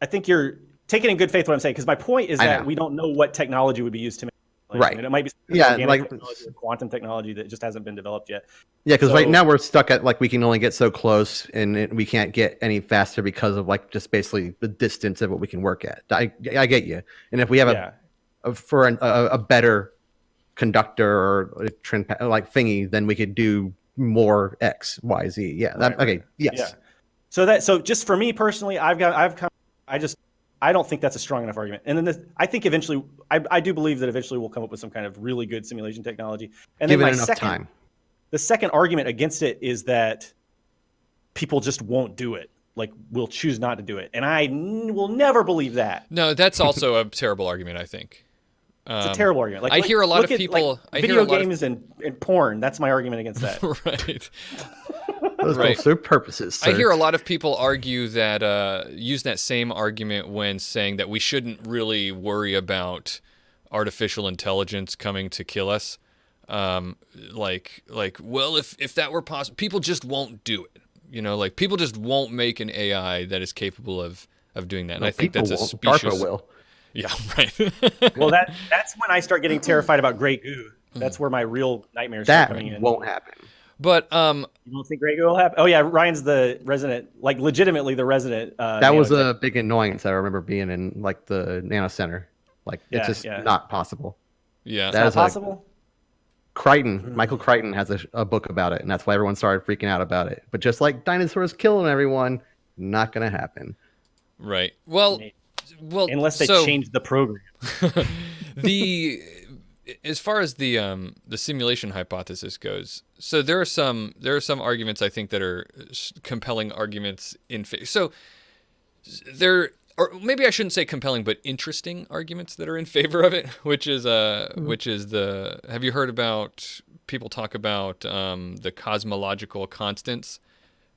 I think you're taking in good faith what I'm saying, because my point is that we don't know what technology would be used to make. Right. It might be like quantum technology that just hasn't been developed yet. Yeah, because right now we're stuck at like we can only get so close, and we can't get any faster because of like just basically the distance of what we can work at. I get you. And if we have a better conductor or a trend like thingy, then we could do more X, Y, Z. Yeah. Okay. Yes. Yeah. So just for me personally, I don't think that's a strong enough argument. And then I think eventually, I do believe that eventually we'll come up with some kind of really good simulation technology. And given then enough time. The second argument against it is that people just won't do it. Like, we'll choose not to do it. And I will never believe that. No, that's also a terrible argument, I think. It's a terrible argument. Like, I hear a lot of look at, people. like, video games and porn. That's my argument against that. Right. Those Right. both serve purposes. Sir. I hear a lot of people argue that use that same argument when saying that we shouldn't really worry about artificial intelligence coming to kill us. Like, well, if that were possible, people just won't do it. You know, like people just won't make an AI that is capable of doing that. And I think that's a specious. DARPA will. Yeah, right. Well, that's when I start getting terrified about gray goo. That's where my real nightmares start coming in. That won't happen. But you don't think gray goo will happen? Oh yeah, Ryan's the resident, like legitimately the resident. That was a big annoyance I remember being in like the Nano Center. Like it's just not possible. Yeah, That's not possible. Crichton, Michael Crichton has a book about it, and that's why everyone started freaking out about it. But just like dinosaurs killing everyone, not gonna happen. Right. Well, unless they change the program. As far as the simulation hypothesis goes, so there are some arguments I think that are compelling arguments in favor. So there, or maybe I shouldn't say compelling, but interesting arguments that are in favor of it, which is have you heard about people talk about the cosmological constants?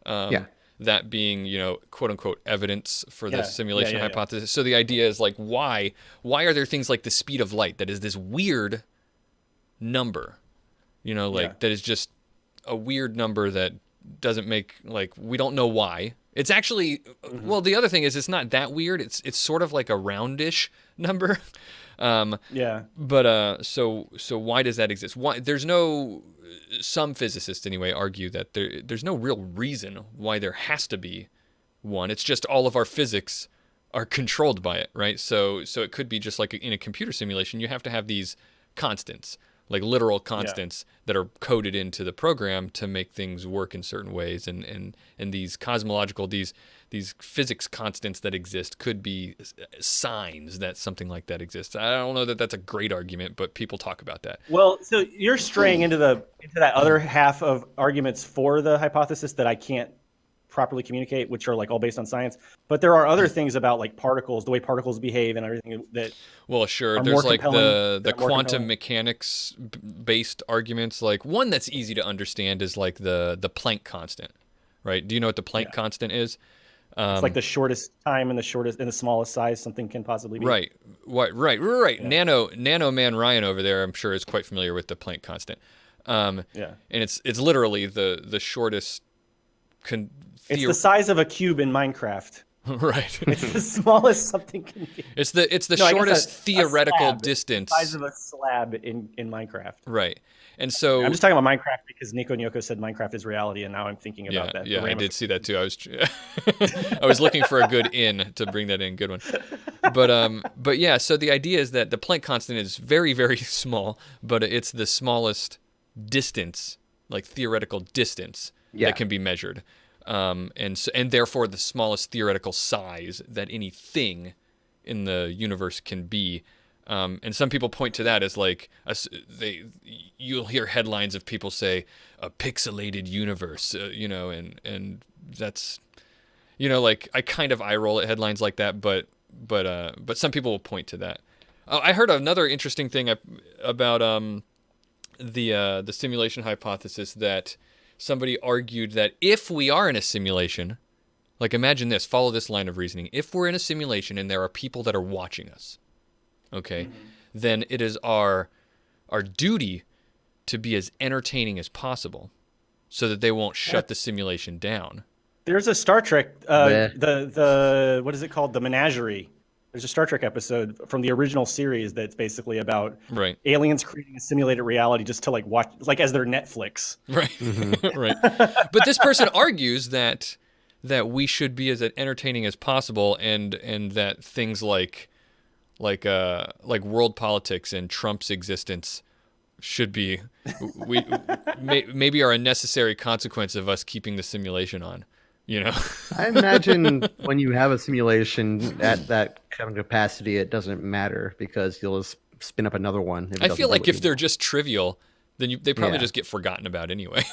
Yeah. That being, quote unquote, evidence for the simulation hypothesis. So the idea is like, why are there things like the speed of light that is this weird number, that is just a weird number that doesn't make, like, we don't know why. It's actually, well, the other thing is it's not that weird. It's sort of like a roundish number. But so why does that exist? Why some physicists anyway argue that there's no real reason why there has to be one. It's just all of our physics are controlled by it, right? So it could be just like in a computer simulation, you have to have these constants, like literal constants that are coded into the program to make things work in certain ways, and these cosmological, these physics constants that exist could be signs that something like that exists. I don't know that that's a great argument, but people talk about that. Well, so you're straying into that other half of arguments for the hypothesis that I can't properly communicate, which are like all based on science. But there are other things about like particles, the way particles behave and everything that. Well, sure. There's like the quantum mechanics based arguments. Like one that's easy to understand is like the Planck constant, right? Do you know what the Planck constant is? It's like the shortest time and the smallest size something can possibly be. Right. Yeah. Nano man Ryan over there, I'm sure, is quite familiar with the Planck constant. And it's literally the shortest. It's the size of a cube in Minecraft. Right. It's the smallest something can be. It's the shortest theoretical distance. The size of a slab in Minecraft. Right. And so I'm just talking about Minecraft because Nico Nyoko said Minecraft is reality, and now I'm thinking about that. Yeah, I did see that too. I was looking for a good in to bring that in. Good one. But yeah, so the idea is that the Planck constant is very, very small, but it's the smallest distance, like theoretical distance that can be measured. And therefore the smallest theoretical size that anything in the universe can be. And some people point to that as like you'll hear headlines of people say a pixelated universe, and that's, like I kind of eye roll at headlines like that, but some people will point to that. I heard another interesting thing about the simulation hypothesis, that somebody argued that if we are in a simulation, like imagine this, follow this line of reasoning. If we're in a simulation and there are people that are watching us, okay, then it is our duty to be as entertaining as possible so that they won't shut the simulation down. There's a Star Trek, the what is it called? The Menagerie. There's a Star Trek episode from the original series that's basically about aliens creating a simulated reality just to like watch, like as their Netflix. Right. Right. But this person argues that we should be as entertaining as possible, and that things like world politics and Trump's existence should be maybe are a necessary consequence of us keeping the simulation on. I imagine when you have a simulation at that kind of capacity, it doesn't matter because you'll just spin up another one. I feel like if they're just trivial, then they probably just get forgotten about anyway.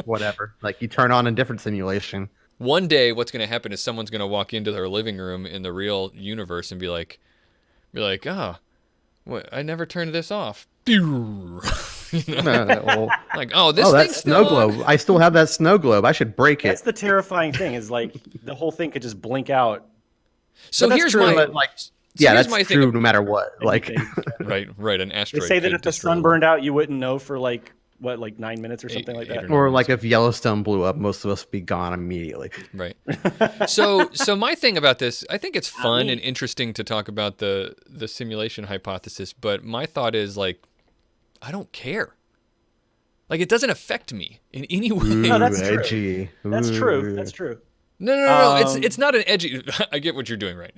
Whatever. Like you turn on a different simulation. One day, what's going to happen is someone's going to walk into their living room in the real universe and be like, What? I never turned this off. You know? Well, Like, oh, this that thing's snow still on. globe. I still have that snow globe. I should break That's it. the terrifying thing is like the whole thing could just blink out. So But that's here's true, my But like, so yeah, here's that's my thing true no matter what. Like, Anything. right. An They asteroid. say that could if the destroy sun world. burned out, you wouldn't know for like 9 minutes or something like Eight that. or nine. or like if Yellowstone blew up, most of us would be gone immediately. Right. So my thing about this, I think it's fun me. and interesting to talk about the simulation hypothesis, but my thought is like, I don't care. Like, it doesn't affect me in any way. No, that's true. Edgy. That's true. Ooh. That's true. No. It's not an edgy. I get what you're doing, right?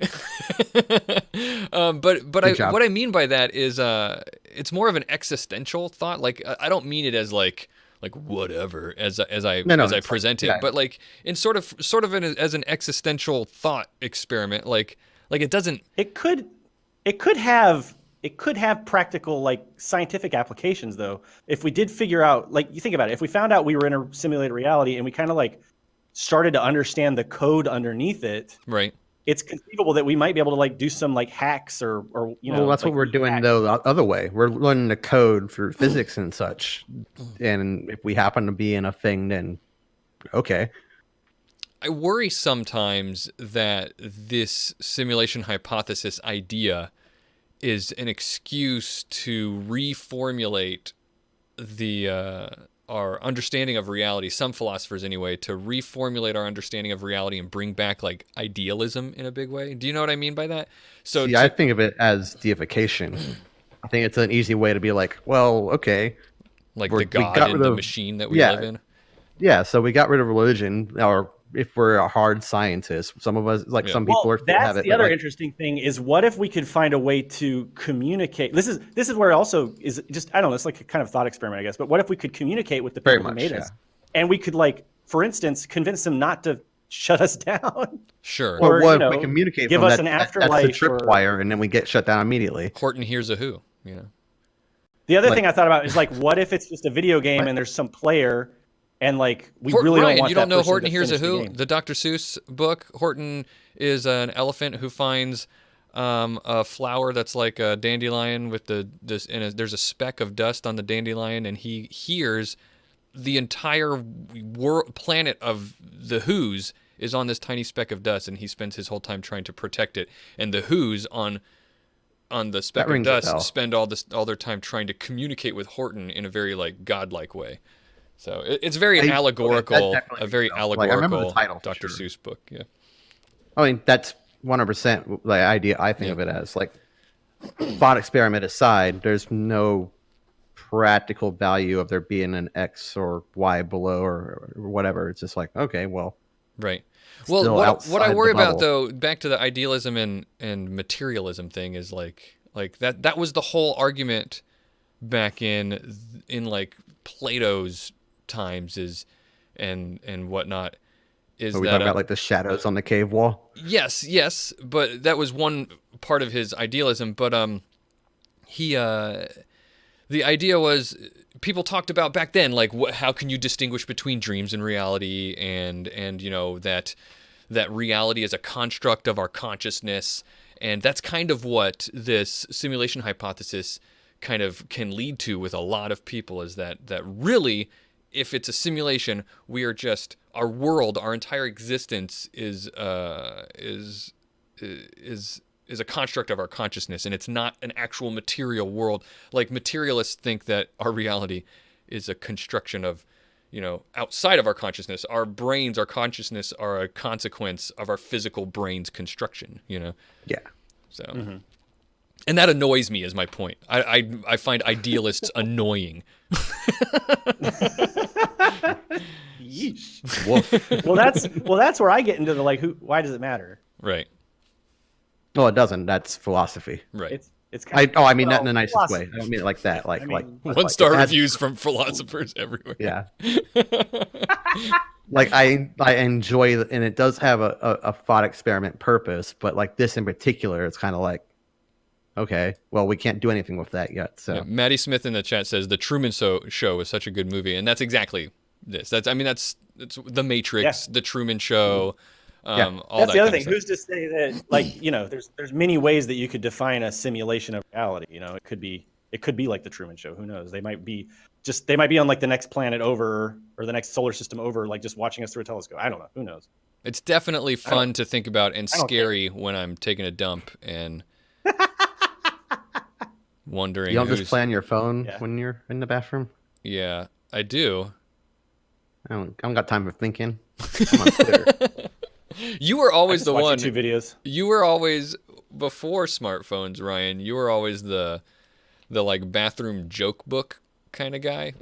But Good job. what I mean by that is it's more of an existential thought. Like, I don't mean it as like whatever as I present it, yeah. but like in sort of as an existential thought experiment. Like it doesn't. It could have practical like scientific applications though. If we did figure out, like, you think about it, if we found out we were in a simulated reality and we kind of like started to understand the code underneath it, Right. it's conceivable that we might be able to like do some like hacks or you know. Well, that's like, what we're doing though the other way. We're learning the code through physics and such. And if we happen to be in a thing, then okay. I worry sometimes that this simulation hypothesis idea is an excuse to reformulate our understanding of reality, some philosophers anyway, to reformulate our understanding of reality and bring back like idealism in a big way. Do you know what I mean by that? So See, I think of it as deification. I think it's an easy way to be like, well, okay. like we the God got and rid the of- machine that we yeah. live in. Yeah, so we got rid of religion, or if we're a hard scientist, some of us, like Yeah. some people Well, are still that's have it. the but, other like, interesting thing is what if we could find a way to communicate? This is where it also is just, I don't know, it's like a kind of thought experiment, I guess. But what if we could communicate with the Very people who much, made us, and we could, like, for instance, convince them not to shut us down? Sure. Or or, what you if know, we communicate give from us that, an that's the afterlife or- tripwire, and then we get shut down immediately. Horton hears a who, you know. The other Like- thing I thought about is like, what if it's just a video game and there's some player, and like we really Ryan, don't want you don't that know person Horton to Hears a finish the Who, game. the Dr. Seuss book. Horton is an elephant who finds a flower that's like a dandelion with there's a speck of dust on the dandelion, and he hears the entire planet of the Who's is on this tiny speck of dust, and he spends his whole time trying to protect it. And the Who's on the speck of rings a bell. dust spend all their time trying to communicate with Horton in a very like godlike way. So it's very That allegorical, definitely a very rings a bell. Like, I remember the allegorical title for Dr. sure. Seuss book. Yeah. I mean, that's 100% the idea I think of it as. Like, thought experiment aside, there's no practical value of there being an X or Y below or whatever. It's just like, okay, well, Right. Well, Still what I outside worry the about bubble. though, back to the idealism and materialism thing, is like that was the whole argument back in like Plato's times and whatnot. Is are we that talking about like the shadows on the cave wall? Yes, but that was one part of his idealism. But the idea was people talked about back then, like how can you distinguish between dreams and reality, and you know that reality is a construct of our consciousness, and that's kind of what this simulation hypothesis kind of can lead to with a lot of people, is that really, if it's a simulation, we are just, our world, our entire existence is a construct of our consciousness, and it's not an actual material world. Like materialists think that our reality is a construction of, you know, outside of our consciousness. Our brains, our consciousness are a consequence of our physical brain's construction, you know? Yeah. So, and that annoys me, is my point. I find idealists annoying. Yeesh. Woof. Well, that's where I get into the like, why does it matter? Right. Well, it doesn't. That's philosophy. Right. It's kind I mean that in the well, nicest way. philosophy. I don't mean it like that. Like, I mean, like 1-star it has- reviews from philosophers everywhere. Yeah. Like I enjoy, and it does have a thought experiment purpose, but like this in particular, it's kind of like, okay, well, we can't do anything with that yet. So Yeah, Maddie Smith in the chat says the Truman Show is such a good movie, and that's exactly this. It's The Matrix, Yeah. The Truman Show, All That's that the other kind thing. of Who's to say that, like, there's many ways that you could define a simulation of reality. It could be like the Truman Show. Who knows? They might be on like the next planet over or the next solar system over, like just watching us through a telescope. I don't know. Who knows? It's definitely fun to think about and scary when I'm taking a dump and wondering. You don't just play on your phone when you're in the bathroom? Yeah, I do. I don't got time for thinking. I'm on Twitter. You were always the one. YouTube videos. You were always, before smartphones, Ryan, you were always the like bathroom joke book kind of guy.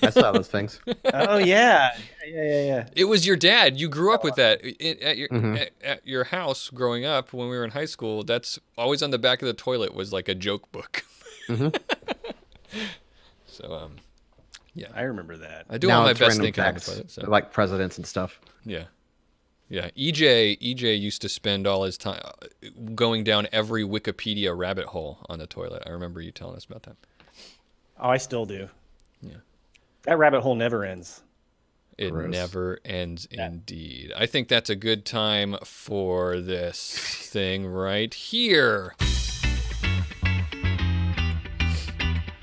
I saw those things. Oh yeah. It was your dad. You grew up with that at your house growing up when we were in high school. That's always on the back of the toilet was like a joke book. So yeah, I remember that. I do all my best thinking on the facts, toilet. So. like presidents and stuff. Yeah. EJ used to spend all his time going down every Wikipedia rabbit hole on the toilet. I remember you telling us about that. Oh, I still do. Yeah. That rabbit hole never ends. It never ends, indeed. I think that's a good time for this thing right here.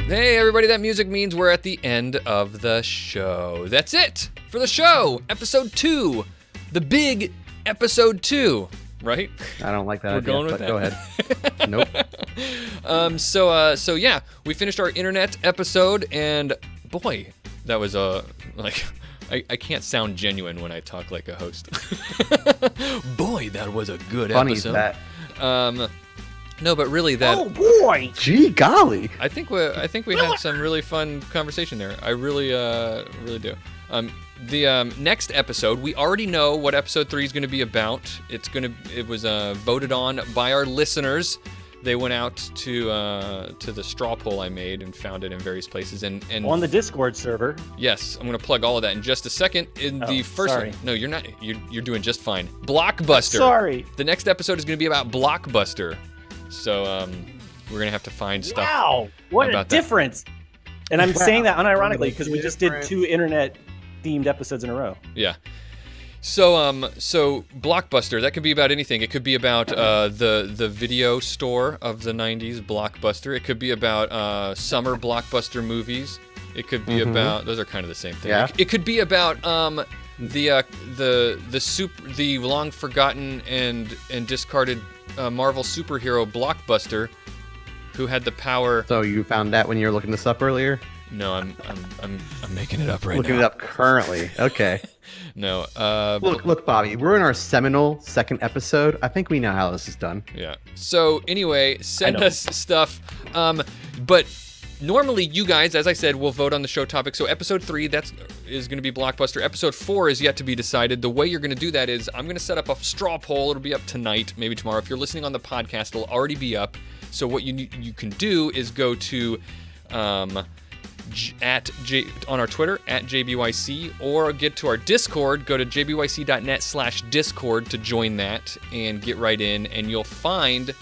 Hey, everybody, that music means we're at the end of the show. That's it for the show. Episode 2. The big episode 2, right? I don't like that. We're idea, going with but that. Go ahead. Nope. So yeah, we finished our internet episode, and boy, that was like, I can't sound genuine when I talk like a host. Boy, that was a good Funny episode. that. No, but really that. Oh boy! Gee golly! I think we had some really fun conversation there. I really do. The next episode, we already know what episode 3 is going to be about. It was voted on by our listeners. They went out to the straw poll I made and found it in various places. And on the Discord server. Yes, I'm going to plug all of that in just a second. The first sorry. one, no, you're not. You're doing just fine. Blockbuster. Sorry. The next episode is going to be about Blockbuster. So we're going to have to find stuff. Wow, what about a difference! And I'm saying that unironically because we just did Different. 2 internet-themed episodes in a row. Yeah. So Blockbuster, that could be about anything. It could be about the video store of the 90s, Blockbuster. It could be about summer Blockbuster movies. It could be about, those are kind of the same thing. Yeah. It could be about the long forgotten and discarded Marvel superhero Blockbuster, who had the power. So you found that when you were looking this up earlier? No, I'm making it up right Looking now. it up currently. Okay. No. Look, Bobby. We're in our seminal 2nd episode. I think we know how this is done. Yeah. So anyway, send us stuff. But normally you guys, as I said, will vote on the show topic. So episode 3, is going to be Blockbuster. Episode 4 is yet to be decided. The way you're going to do that is I'm going to set up a straw poll. It'll be up tonight, maybe tomorrow. If you're listening on the podcast, it'll already be up. So what you can do is go to on our Twitter at JBYC, or get to our Discord. Go to jbyc.net/discord to join that and get right in, and you'll find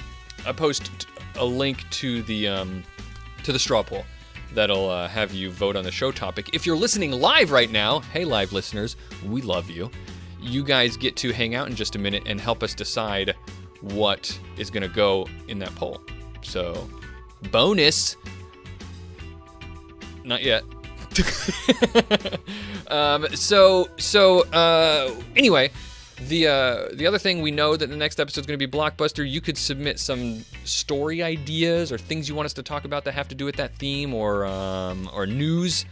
a link to the straw poll that'll have you vote on the show topic. If you're listening live right now, hey live listeners, we love you. You guys get to hang out in just a minute and help us decide what is going to go in that poll. So, bonus. Not yet. Anyway, the other thing, we know that the next episode is going to be Blockbuster. You could submit some story ideas or things you want us to talk about that have to do with that theme, or news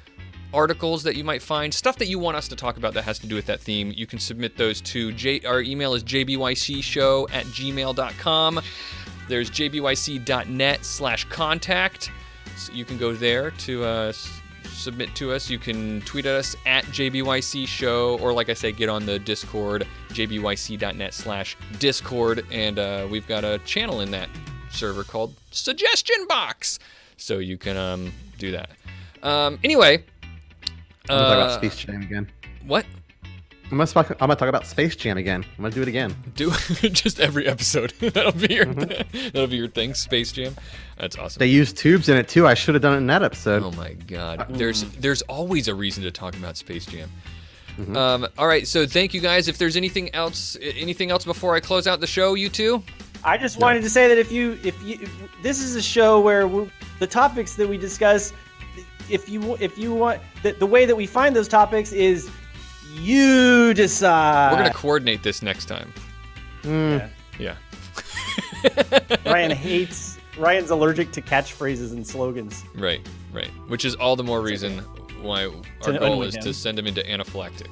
articles that you might find, stuff that you want us to talk about that has to do with that theme. You can submit those to our email is jbycshow@gmail.com. There's jbyc.net/contact. So you can go there to submit to us. You can tweet at us at JBYC Show, or like I say, get on the Discord, jbyc.net/discord, and we've got a channel in that server called Suggestion Box, so you can do that. Anyway, I'm gonna talk about Space Jam again. What? I'm gonna talk about Space Jam again. I'm gonna do it again. Do just every episode. That'll be your thing, Space Jam. That's awesome. They use tubes in it too. I should have done it in that episode. Oh my God. There's always a reason to talk about Space Jam. All right, so thank you guys. If there's anything else before I close out the show, you two? I just wanted to say that if you this is a show where the topics that we discuss, if you want the way that we find those topics is you decide. We're gonna coordinate this next time. Yeah. Ryan's allergic to catchphrases and slogans. Right. Which is all the more reason why our goal is to send him into anaphylaxis.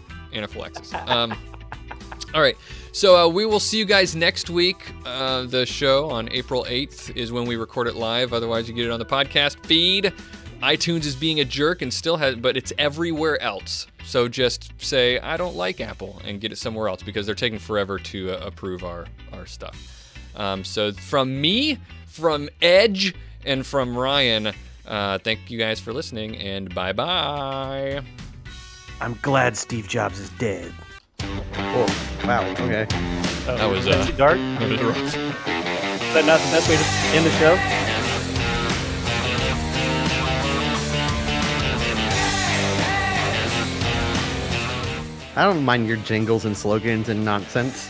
All right, so we will see you guys next week. The show on April 8th is when we record it live. Otherwise, you get it on the podcast feed. iTunes is being a jerk and still has, but it's everywhere else. So just say, I don't like Apple, and get it somewhere else because they're taking forever to approve our stuff. So from me, from Edge, and from Ryan, thank you guys for listening, and bye-bye. I'm glad Steve Jobs is dead. Oh, wow. Okay. That was too dark. that was rough. Is that not the best way to end the show? I don't mind your jingles and slogans and nonsense.